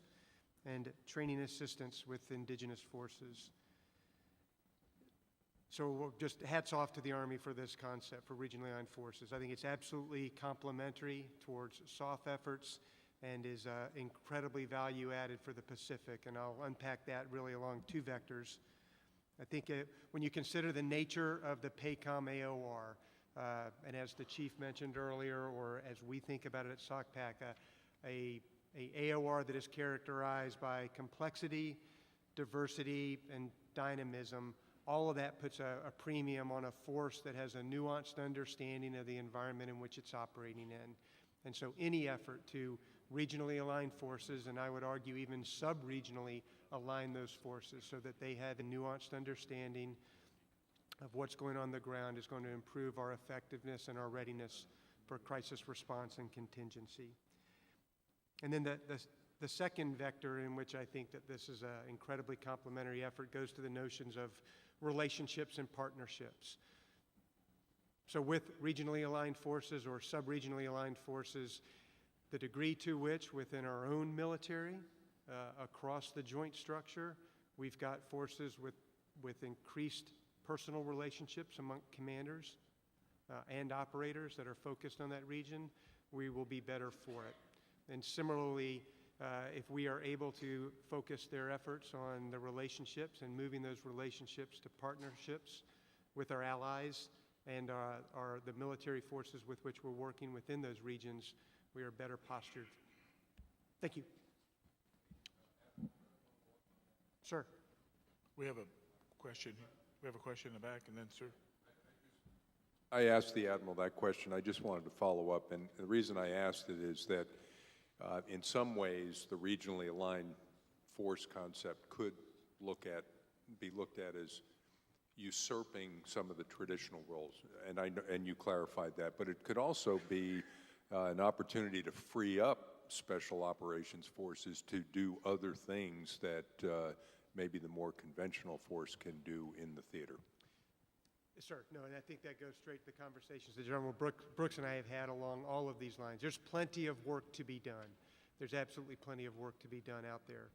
and training assistance with indigenous forces? So just hats off to the Army for this concept for regionally aligned forces. I think it's absolutely complementary towards soft efforts and is incredibly value added for the Pacific, and I'll unpack that really along two vectors. I think when you consider the nature of the PACOM AOR, and as the Chief mentioned earlier, or as we think about it at SOCPAC, a AOR that is characterized by complexity, diversity, and dynamism, all of that puts a premium on a force that has a nuanced understanding of the environment in which it's operating in. And so any effort to regionally align forces, and I would argue even sub-regionally align those forces so that they have a nuanced understanding of what's going on the ground, is going to improve our effectiveness and our readiness for crisis response and contingency. And then the second vector in which I think that this is an incredibly complementary effort goes to the notions of relationships and partnerships. So with regionally aligned forces or sub-regionally aligned forces, the degree to which within our own military, across the joint structure, we've got forces with increased personal relationships among commanders and operators that are focused on that region. we will be better for it. And similarly, if we are able to focus their efforts on the relationships and moving those relationships to partnerships with our allies and the military forces with which we're working within those regions, we are better postured. Thank you. Sir. We have a question. We have a question in the back, and then, sir. I asked the Admiral that question. I just wanted to follow up, and the reason I asked it is that in some ways the regionally aligned force concept could be looked at as usurping some of the traditional roles, and you clarified that, but it could also be an opportunity to free up special operations forces to do other things that maybe the more conventional force can do in the theater. Yes, sir. No, and I think that goes straight to the conversations that General Brooks and I have had along all of these lines. There's plenty of work to be done. There's absolutely plenty of work to be done out there.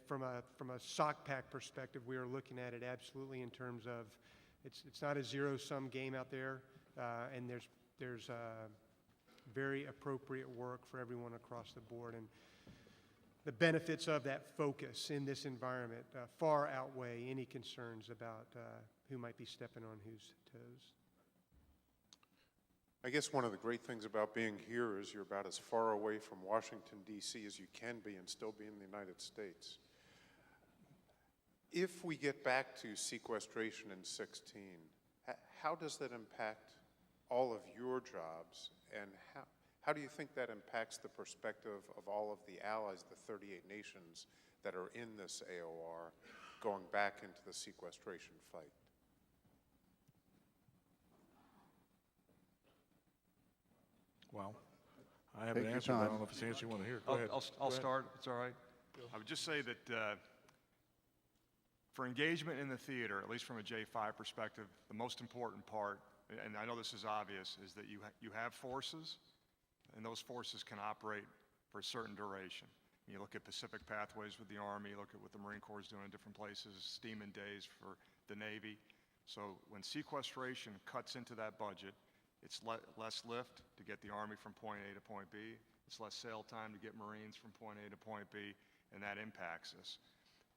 From a sock pack perspective, we are looking at it absolutely in terms of it's not a zero-sum game out there, and there's very appropriate work for everyone across the board. And the benefits of that focus in this environment far outweigh any concerns about who might be stepping on whose toes. I guess one of the great things about being here is you're about as far away from Washington, D.C. as you can be and still be in the United States. If we get back to sequestration in 16, how does that impact all of your jobs, and how do you think that impacts the perspective of all of the allies, the 38 nations that are in this AOR, going back into the sequestration fight? Well, I have an answer, but I don't know if it's the answer you want to hear. Go ahead. I'll start. It's all right. I would just say that for engagement in the theater, at least from a J5 perspective, the most important part, and I know this is obvious, is that you have forces, and those forces can operate for a certain duration. You look at Pacific Pathways with the Army, you look at what the Marine Corps is doing in different places, steam-in days for the Navy. So when sequestration cuts into that budget, it's less lift to get the Army from point A to point B. It's less sail time to get Marines from point A to point B, and that impacts us.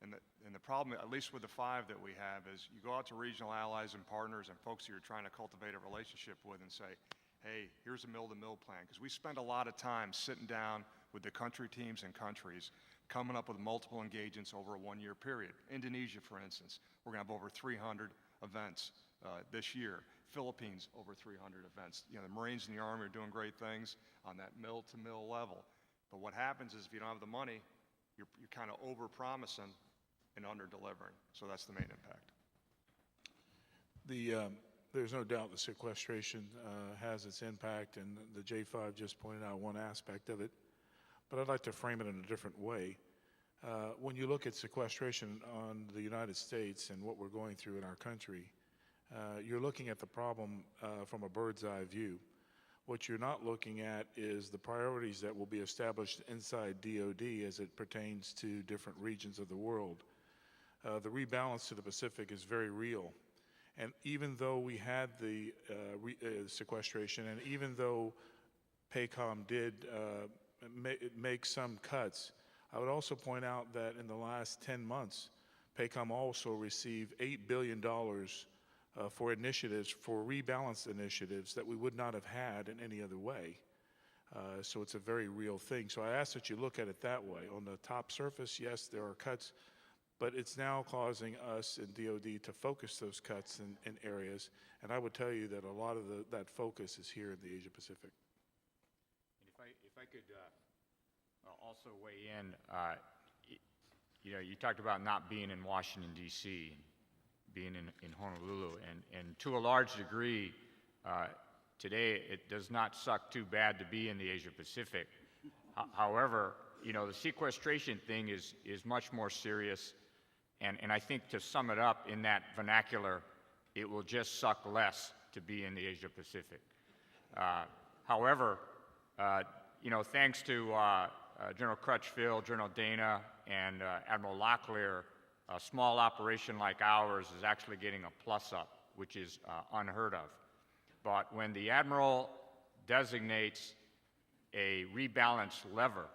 And the problem, at least with the 5 that we have, is you go out to regional allies and partners and folks that you're trying to cultivate a relationship with and say, hey, here's a mill-to-mill plan. Because we spend a lot of time sitting down with the country teams and countries, coming up with multiple engagements over a 1-year period. Indonesia, for instance, we're going to have over 300 events this year. Philippines, over 300 events. You know, the Marines and the Army are doing great things on that mill-to-mill level. But what happens is if you don't have the money, you're kind of over-promising and under-delivering. So that's the main impact. There's no doubt the sequestration has its impact, and the J5 just pointed out one aspect of it. But I'd like to frame it in a different way. When you look at sequestration on the United States and what we're going through in our country, you're looking at the problem from a bird's eye view. What you're not looking at is the priorities that will be established inside DOD as it pertains to different regions of the world. The rebalance to the Pacific is very real. And even though we had the sequestration, and even though PACOM did make some cuts, I would also point out that in the last 10 months, PACOM also received $8 billion for initiatives, for rebalance initiatives that we would not have had in any other way. So it's a very real thing. So I ask that you look at it that way. On the top surface, yes, there are cuts, but it's now causing us in DOD to focus those cuts in areas. And I would tell you that a lot of that focus is here in the Asia Pacific. And if I could also weigh in, you know, you talked about not being in Washington, D.C., being in Honolulu, and to a large degree, today it does not suck too bad to be in the Asia Pacific. However, you know, the sequestration thing is much more serious, and I think to sum it up in that vernacular, it will just suck less to be in the Asia Pacific. However, you know, thanks to General Crutchfield, General Dana, and Admiral Locklear, a small operation like ours is actually getting a plus up, which is unheard of. But when the Admiral designates a rebalance lever,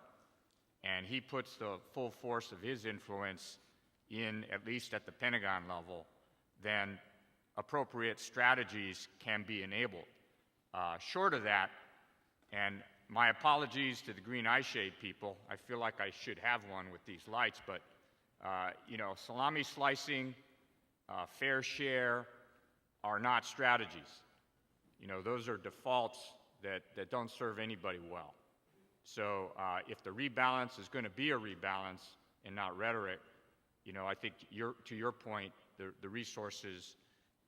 and he puts the full force of his influence in, at least at the Pentagon level, then appropriate strategies can be enabled. Short of that, and my apologies to the green eye shade people, I feel like I should have one with these lights, but you know, salami slicing, fair share are not strategies. You know, those are defaults that don't serve anybody well. So if the rebalance is going to be a rebalance and not rhetoric, you know, I think to your point, the resources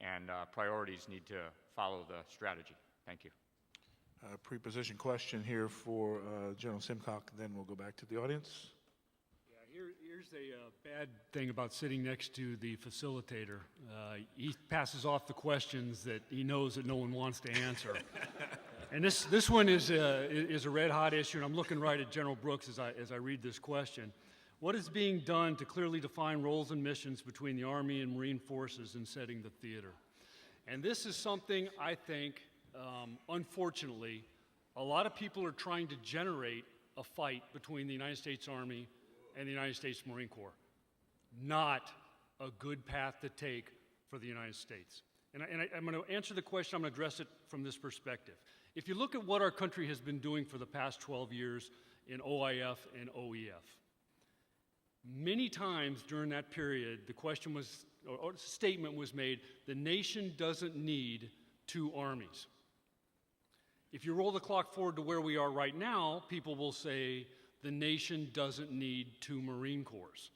and priorities need to follow the strategy. Thank you. Pre-position question here for General Simcock, then we'll go back to the audience. Yeah, here's a bad thing about sitting next to the facilitator. He passes off the questions that he knows that no one wants to answer. And this one is a red-hot issue, and I'm looking right at General Brooks as I read this question. What is being done to clearly define roles and missions between the Army and Marine forces in setting the theater? And this is something I think, unfortunately, a lot of people are trying to generate a fight between the United States Army and the United States Marine Corps. Not a good path to take for the United States. And I'm going to answer the question, I'm going to address it from this perspective. If you look at what our country has been doing for the past 12 years in OIF and OEF, many times during that period, the question was, or statement was made, the nation doesn't need two armies. If you roll the clock forward to where we are right now, people will say the nation doesn't need two Marine Corps.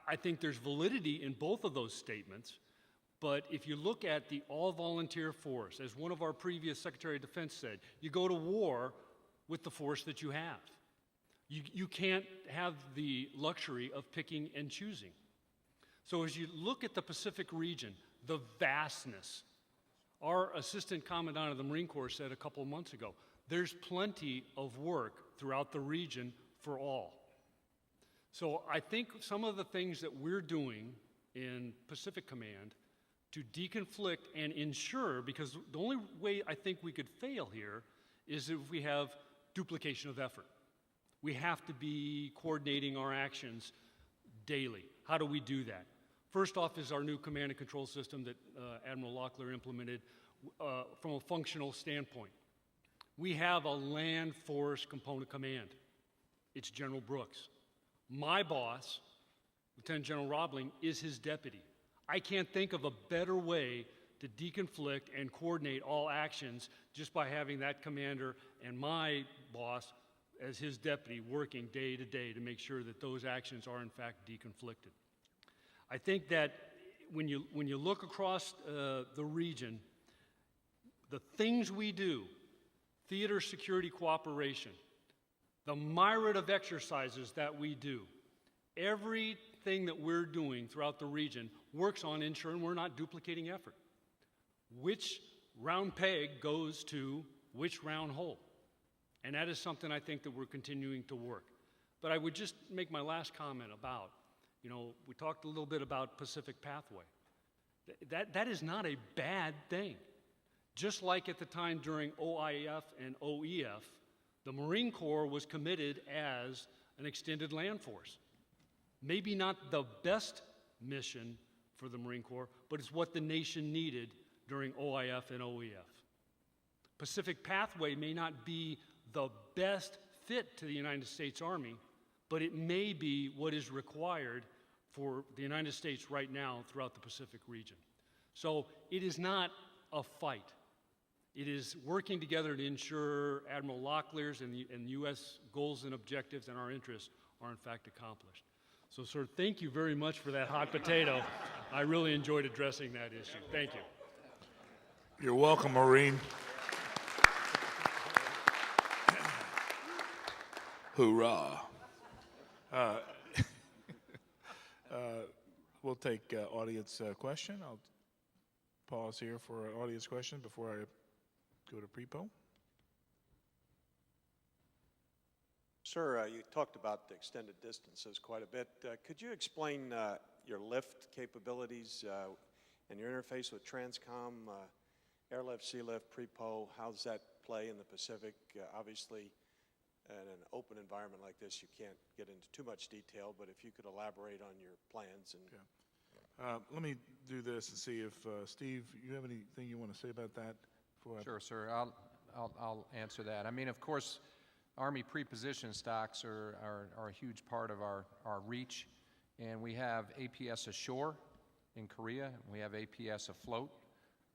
I think there's validity in both of those statements, but if you look at the all-volunteer force, as one of our previous Secretary of Defense said, you go to war with the force that you have. You can't have the luxury of picking and choosing. So as you look at the Pacific region, the vastness, our Assistant Commandant of the Marine Corps said a couple of months ago, there's plenty of work throughout the region for all. So I think some of the things that we're doing in Pacific Command to deconflict and ensure, because the only way I think we could fail here is if we have duplication of effort. We have to be coordinating our actions daily. How do we do that? First off is our new command and control system that Admiral Locklear implemented from a functional standpoint. We have a land force component command. It's General Brooks. My boss, Lieutenant General Robling, is his deputy. I can't think of a better way to deconflict and coordinate all actions just by having that commander and my boss as his deputy working day to day to make sure that those actions are in fact deconflicted. I think that when you look across the region, the things we do, theater security cooperation, the myriad of exercises that we do, everything that we're doing throughout the region works on ensuring we're not duplicating effort. Which round peg goes to which round hole? And that is something I think that we're continuing to work. But I would just make my last comment about, you know, we talked a little bit about Pacific Pathway. That is not a bad thing. Just like at the time during OIF and OEF, the Marine Corps was committed as an extended land force. Maybe not the best mission for the Marine Corps, but it's what the nation needed during OIF and OEF. Pacific Pathway may not be the best fit to the United States Army, but it may be what is required for the United States right now throughout the Pacific region. So it is not a fight. It is working together to ensure Admiral Locklear's and U.S. goals and objectives and our interests are in fact accomplished. So, sir, thank you very much for that hot potato. I really enjoyed addressing that issue. Thank you. You're welcome, Marine. Hoorah. We'll take audience question. I'll pause here for an audience question before I go to pre-poll. Sir, you talked about the extended distances quite a bit. Could you explain your lift capabilities and your interface with TRANSCOM, airlift, sea lift, pre-PO? How does that play in the Pacific. Obviously, in an open environment like this, you can't get into too much detail, but if you could elaborate on your plans and Let me do this and see if, Steve, you have anything you want to say about that? Sure, sir. I'll answer that. I mean, of course, Army pre-position stocks are a huge part of our reach, and we have APS ashore in Korea, and we have APS afloat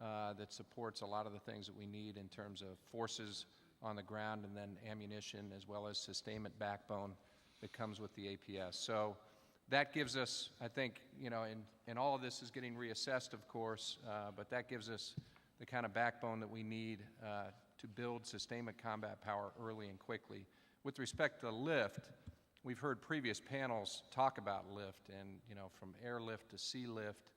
that supports a lot of the things that we need in terms of forces on the ground and then ammunition as well as sustainment backbone that comes with the APS. So that gives us, I think, you know, and all of this is getting reassessed, of course, but that gives us the kind of backbone that we need to build sustainment combat power early and quickly. With respect to lift, we've heard previous panels talk about lift, and you know, from airlift to sea lift,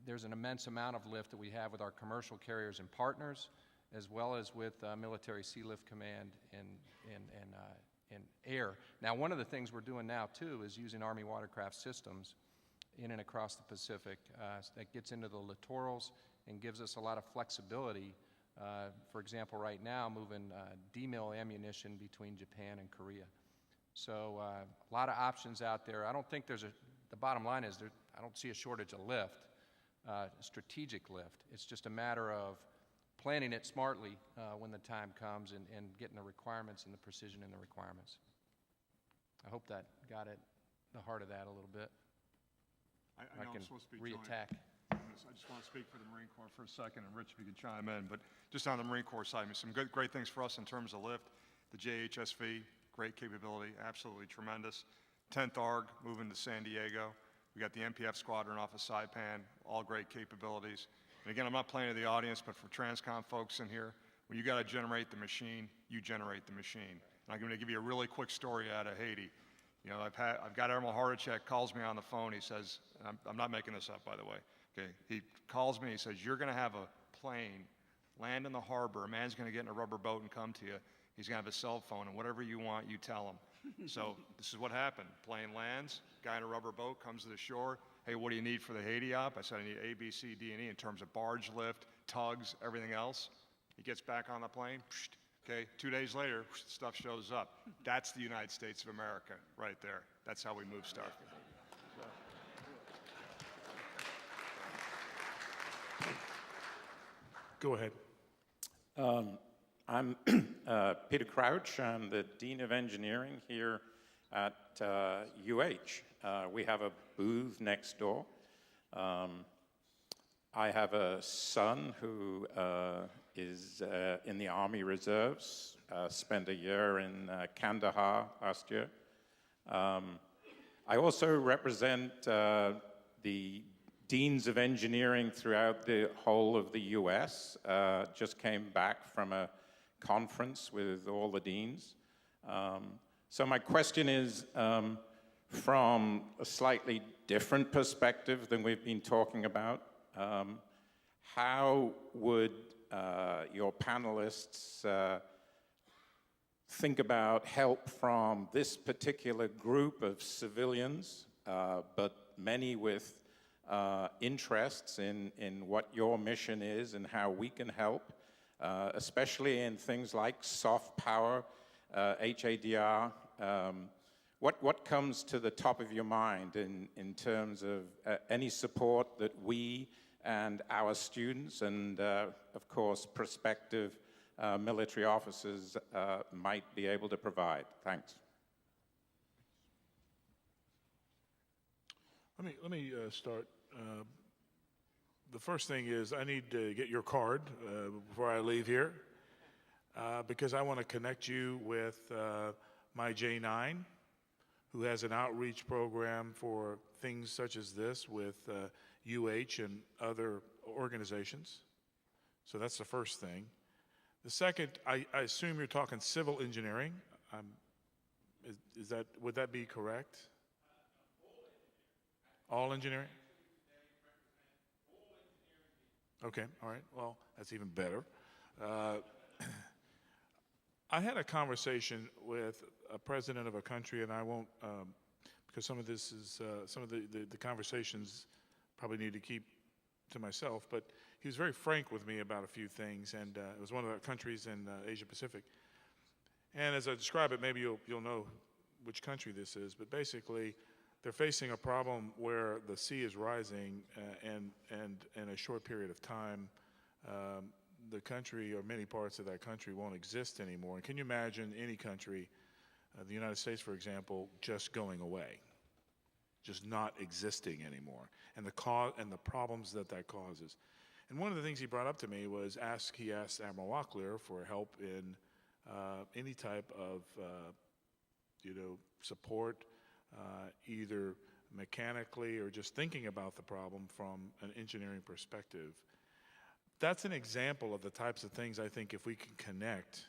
there's an immense amount of lift that we have with our commercial carriers and partners, as well as with Military Sea Lift Command and air. Now, one of the things we're doing now too is using Army watercraft systems in and across the Pacific that gets into the littorals and gives us a lot of flexibility. For example, right now, moving DMIL ammunition between Japan and Korea. So a lot of options out there. I don't think there's the bottom line is I don't see a shortage of lift, strategic lift. It's just a matter of planning it smartly when the time comes and getting the requirements and the precision in the requirements. I hope that got at the heart of that a little bit. I know I'm supposed to be reattack. I just want to speak for the Marine Corps for a second, and Rich, if you can chime in. But just on the Marine Corps side, I mean, some great things for us in terms of lift. The JHSV, great capability, absolutely tremendous. 10th ARG, moving to San Diego. We got the MPF squadron off of Saipan, all great capabilities. And again, I'm not playing to the audience, but for Transcom folks in here, when you got to generate the machine, you generate the machine. And I'm going to give you a really quick story out of Haiti. You know, I've got Admiral Hardachek calls me on the phone. He says, I'm not making this up, by the way. Okay, he calls me. He says, you're going to have a plane land in the harbor. A man's going to get in a rubber boat and come to you. He's going to have a cell phone, and whatever you want, you tell him. So this is what happened. Plane lands, guy in a rubber boat comes to the shore. Hey, what do you need for the Haiti op? I said, I need A, B, C, D, and E in terms of barge lift, tugs, everything else. He gets back on the plane. Okay, 2 days later, stuff shows up. That's the United States of America right there. That's how we move stuff. Go ahead. I'm Peter Crouch. I'm the Dean of Engineering here at UH. We have a booth next door. I have a son who is in the Army Reserves, spent a year in Kandahar last year. I also represent the Deans of Engineering throughout the whole of the US. Just came back from a conference with all the deans. So my question is, from a slightly different perspective than we've been talking about, how would your panelists think about help from this particular group of civilians, but many with interests in what your mission is and how we can help, especially in things like soft power, HADR. What comes to the top of your mind in terms of any support that we and our students and, of course, prospective military officers might be able to provide? Thanks. Let me start. The first thing is I need to get your card before I leave here because I want to connect you with my J9, who has an outreach program for things such as this with UH and other organizations. So that's the first thing. The second, I assume you're talking civil engineering. Would that be correct? All engineering? Okay, all right. Well, that's even better. I had a conversation with a president of a country, and I won't, because some of this is, some of the conversations probably need to keep to myself, but he was very frank with me about a few things, and it was one of the countries in Asia Pacific. And as I describe it, maybe you'll know which country this is, but basically they're facing a problem where the sea is rising, and in a short period of time, the country or many parts of that country won't exist anymore. And can you imagine any country, the United States, for example, just going away, just not existing anymore, and the problems that causes? And one of the things he brought up to me was he asked Admiral Locklear for help in any type of support, either mechanically or just thinking about the problem from an engineering perspective. That's an example of the types of things I think if we can connect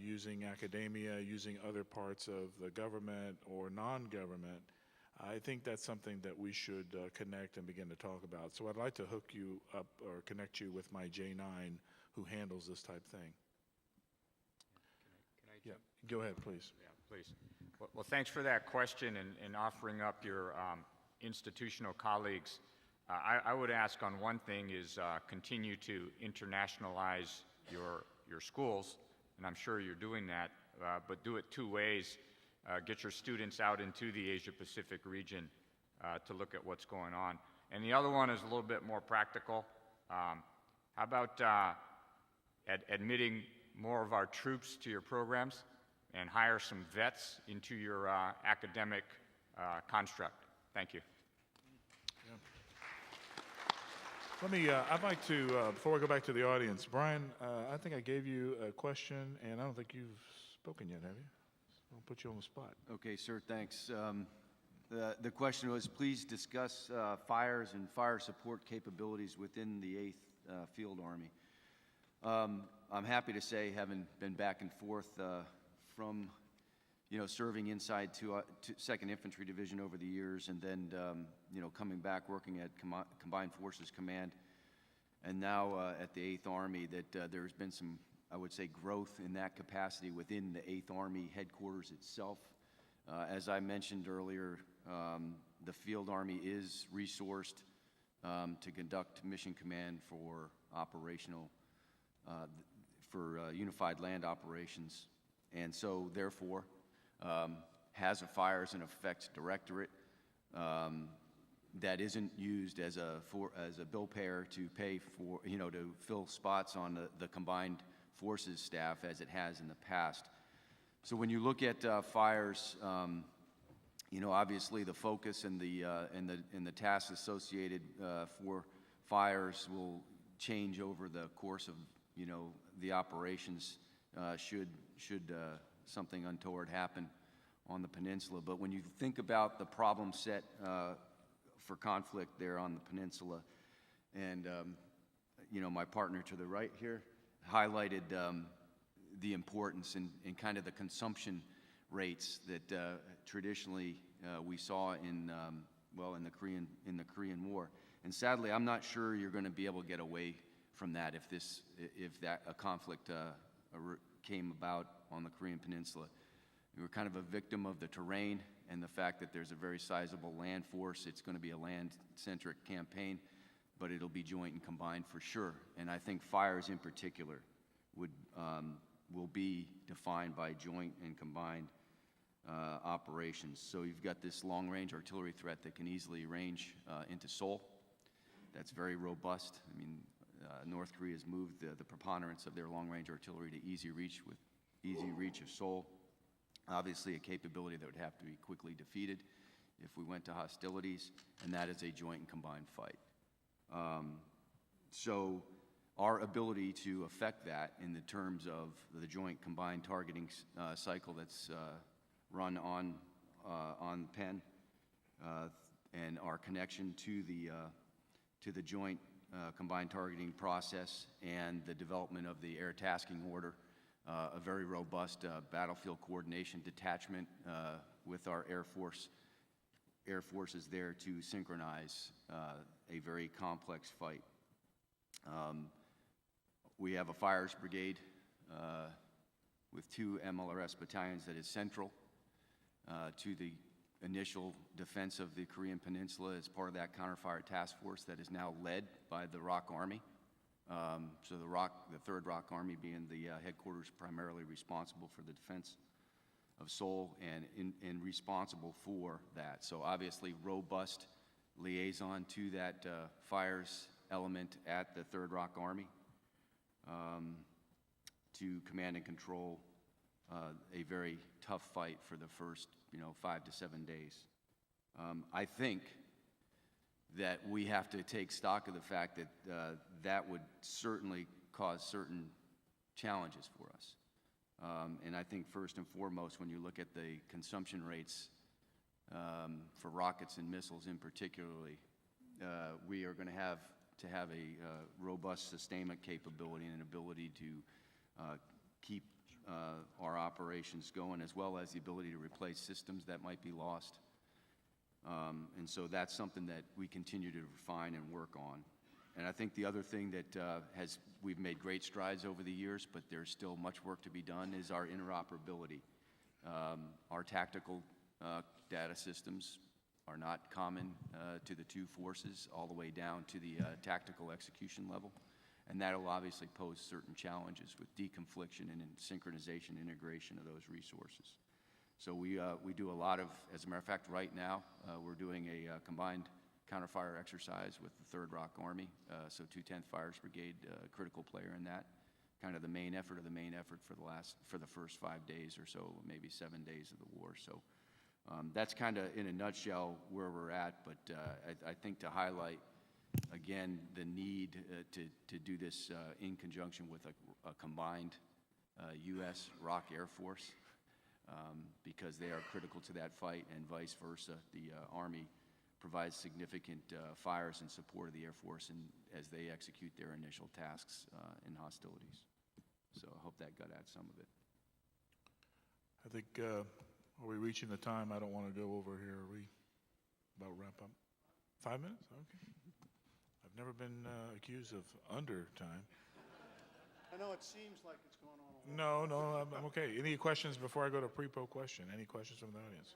using academia, using other parts of the government or non-government, I think that's something that we should connect and begin to talk about. So I'd like to hook you up or connect you with my J9 who handles this type thing. Can I Yeah, go ahead, please. Yeah, please. Well, thanks for that question and offering up your institutional colleagues. I would ask on one thing is continue to internationalize your schools, and I'm sure you're doing that, but do it two ways. Get your students out into the Asia-Pacific region to look at what's going on. And the other one is a little bit more practical. How about admitting more of our troops to your programs and hire some vets into your academic construct? Thank you. I'd like to, before we go back to the audience, Brian, I think I gave you a question, and I don't think you've spoken yet, have you? I'll put you on the spot. Okay, sir, thanks. The question was, please discuss fires and fire support capabilities within the 8th Field Army. I'm happy to say, having been back and forth from, serving inside 2nd Infantry Division over the years, and then, coming back working at Combined Forces Command, and now at the 8th Army, that there's been some, I would say, growth in that capacity within the 8th Army headquarters itself. As I mentioned earlier, the Field Army is resourced to conduct mission command for operational, for unified land operations, and so therefore has a fires and effects directorate that isn't used as a bill payer to pay for, to fill spots on the combined forces staff as it has in the past. So when you look at fires, obviously the focus and the tasks associated for fires will change over the course of the operations should something untoward happen on the peninsula. But when you think about the problem set for conflict there on the peninsula, and my partner to the right here highlighted the importance and kind of the consumption rates that traditionally we saw in the Korean War. And sadly, I'm not sure you're going to be able to get away from that if a conflict came about on the Korean Peninsula. We were kind of a victim of the terrain and the fact that there's a very sizable land force. It's going to be a land-centric campaign, but it'll be joint and combined for sure. And I think fires in particular will be defined by joint and combined operations. So you've got this long-range artillery threat that can easily range into Seoul. That's very robust. I mean, North Korea has moved the preponderance of their long-range artillery to easy reach of Seoul. Obviously, a capability that would have to be quickly defeated if we went to hostilities, and that is a joint and combined fight. So our ability to affect that in the terms of the joint combined targeting cycle that's run on PEN and our connection to the joint combined targeting process and the development of the air tasking order, a very robust battlefield coordination detachment with our Air Forces there to synchronize a very complex fight. We have a fires brigade with 2 MLRS battalions that is central to the initial defense of the Korean Peninsula as part of that counterfire task force that is now led by the ROK Army. So the 3rd ROK Army being the headquarters primarily responsible for the defense of Seoul and responsible for that. So obviously robust liaison to that fires element at the 3rd ROK Army to command and control a very tough fight for the first 5 to 7 days. I think that we have to take stock of the fact that that would certainly cause certain challenges for us. And I think first and foremost, when you look at the consumption rates for rockets and missiles in particularly, we are going to have a robust sustainment capability and an ability to keep our operations going, as well as the ability to replace systems that might be lost. And so that's something that we continue to refine and work on. And I think the other thing that we've made great strides over the years, but there's still much work to be done, is our interoperability. Our tactical data systems are not common to the two forces all the way down to the tactical execution level. And that'll obviously pose certain challenges with deconfliction and synchronization, integration of those resources. So we do a lot of, as a matter of fact, right now, we're doing a combined counterfire exercise with the 3rd ROK Army, so 210th Fires Brigade, critical player in that. Kind of the main effort for the first 5 days or so, maybe 7 days of the war. So that's kind of in a nutshell where we're at, but I think to highlight, again, the need to do this in conjunction with a combined U.S. ROK Air Force, because they are critical to that fight, and vice versa. The Army provides significant fires in support of the Air Force as they execute their initial tasks in hostilities. So I hope that got at some of it. I think, are we reaching the time? I don't want to go over here. Are we about wrap up? 5 minutes? Okay. I've never been accused of under time. I know it seems like it's going on. No, I'm okay. Any questions before I go to pre-po question? Any questions from the audience?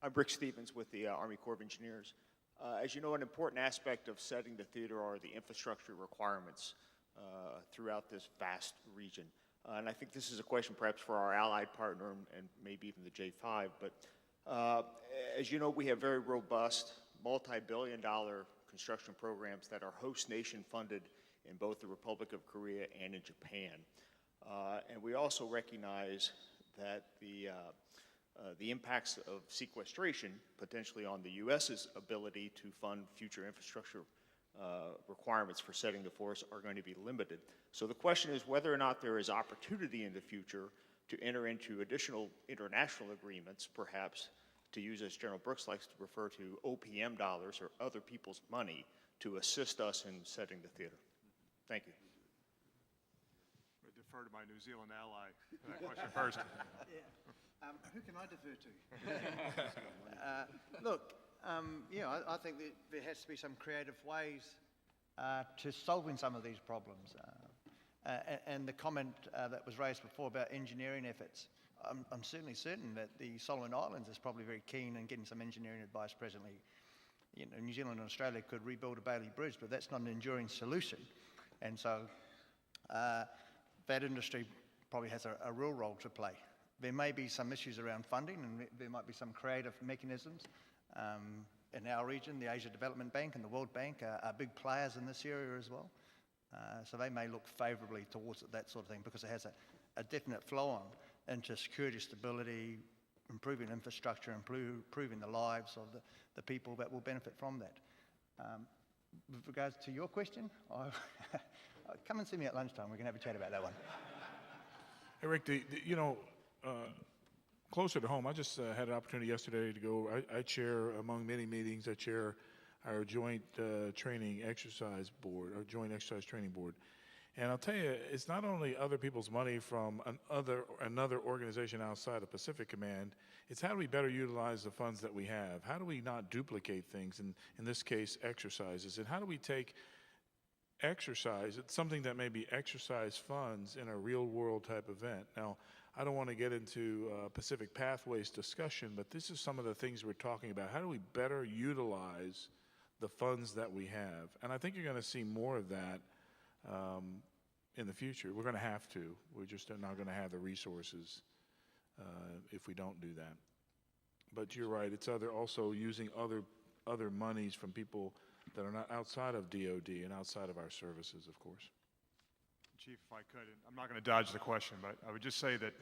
I'm Rick Stevens with the Army Corps of Engineers. As you know, an important aspect of setting the theater are the infrastructure requirements throughout this vast region. And I think this is a question perhaps for our allied partner and maybe even the J5. But as you know, we have very robust, multi-billion-dollar construction programs that are host nation funded in both the Republic of Korea and in Japan. And we also recognize that the impacts of sequestration potentially on the U.S.'s ability to fund future infrastructure requirements for setting the force are going to be limited. So the question is whether or not there is opportunity in the future to enter into additional international agreements, perhaps to use, as General Brooks likes to refer to, OPM dollars or other people's money to assist us in setting the theater. Thank you. I defer to my New Zealand ally for that question first. Yeah. Who can I defer to? Look, I think that there has to be some creative ways to solving some of these problems. And the comment that was raised before about engineering efforts, I'm certainly certain that the Solomon Islands is probably very keen in getting some engineering advice presently. New Zealand and Australia could rebuild a Bailey Bridge, but that's not an enduring solution. And so that industry probably has a real role to play. There may be some issues around funding, and there might be some creative mechanisms. In our region, the Asia Development Bank and the World Bank are big players in this area as well. So they may look favorably towards that sort of thing because it has a definite flow-on into security, stability, improving infrastructure, improving the lives of the people that will benefit from that. With regards to your question, come and see me at lunchtime. We can have a chat about that one. Hey, Rick, closer to home, I just had an opportunity yesterday to go. I chair, among many meetings, I chair our joint training exercise board, our joint exercise training board. And I'll tell you, it's not only other people's money from another organization outside of Pacific Command, it's how do we better utilize the funds that we have? How do we not duplicate things, in this case, exercises? And how do we take exercise. It's something that may be exercise funds in a real-world type event. Now, I don't want to get into Pacific Pathways discussion, but this is some of the things we're talking about. How do we better utilize the funds that we have? And I think you're going to see more of that in the future. We're going to have to. We're just not going to have the resources if we don't do that. But you're right. It's also using other monies from people that are not outside of DOD and outside of our services, of course. Chief, if I could, I'm not going to dodge the question, but I would just say that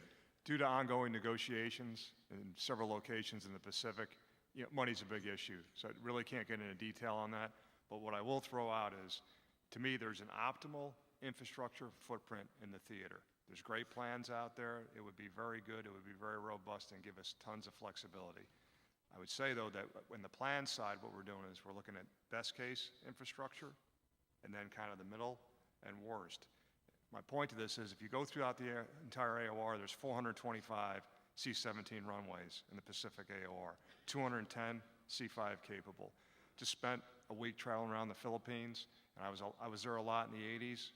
due to ongoing negotiations in several locations in the Pacific, money's a big issue, so I really can't get into detail on that. But what I will throw out is, to me, there's an optimal infrastructure footprint in the theater. There's great plans out there. It would be very good. It would be very robust and give us tons of flexibility. I would say, though, that in the plan side, what we're doing is we're looking at best case infrastructure and then kind of the middle and worst. My point to this is if you go throughout the entire AOR, there's 425 C-17 runways in the Pacific AOR, 210 C-5 capable. Just spent a week traveling around the Philippines, and I was there a lot in the 80s.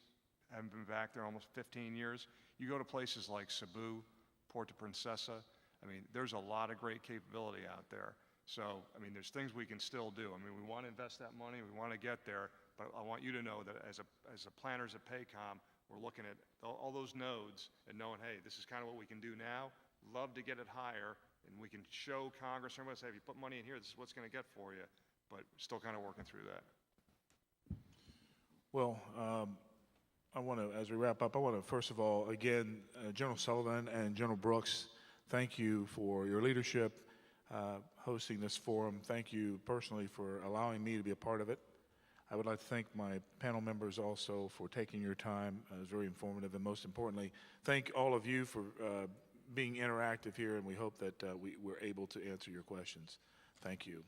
Haven't been back there almost 15 years. You go to places like Cebu, Puerto Princesa. I mean, there's a lot of great capability out there. So, I mean, there's things we can still do. I mean, we want to invest that money. We want to get there. But I want you to know that as a planners at PACOM, we're looking at all those nodes and knowing, hey, this is kind of what we can do now. Love to get it higher. And we can show Congress, everybody say, if you put money in here, this is what's going to get for you. But still kind of working through that. Well, I want to, as we wrap up, I want to first of all, again, General Sullivan and General Brooks, thank you for your leadership, hosting this forum. Thank you personally for allowing me to be a part of it. I would like to thank my panel members also for taking your time. It was very informative, and most importantly, thank all of you for being interactive here, and we hope that we're able to answer your questions. Thank you.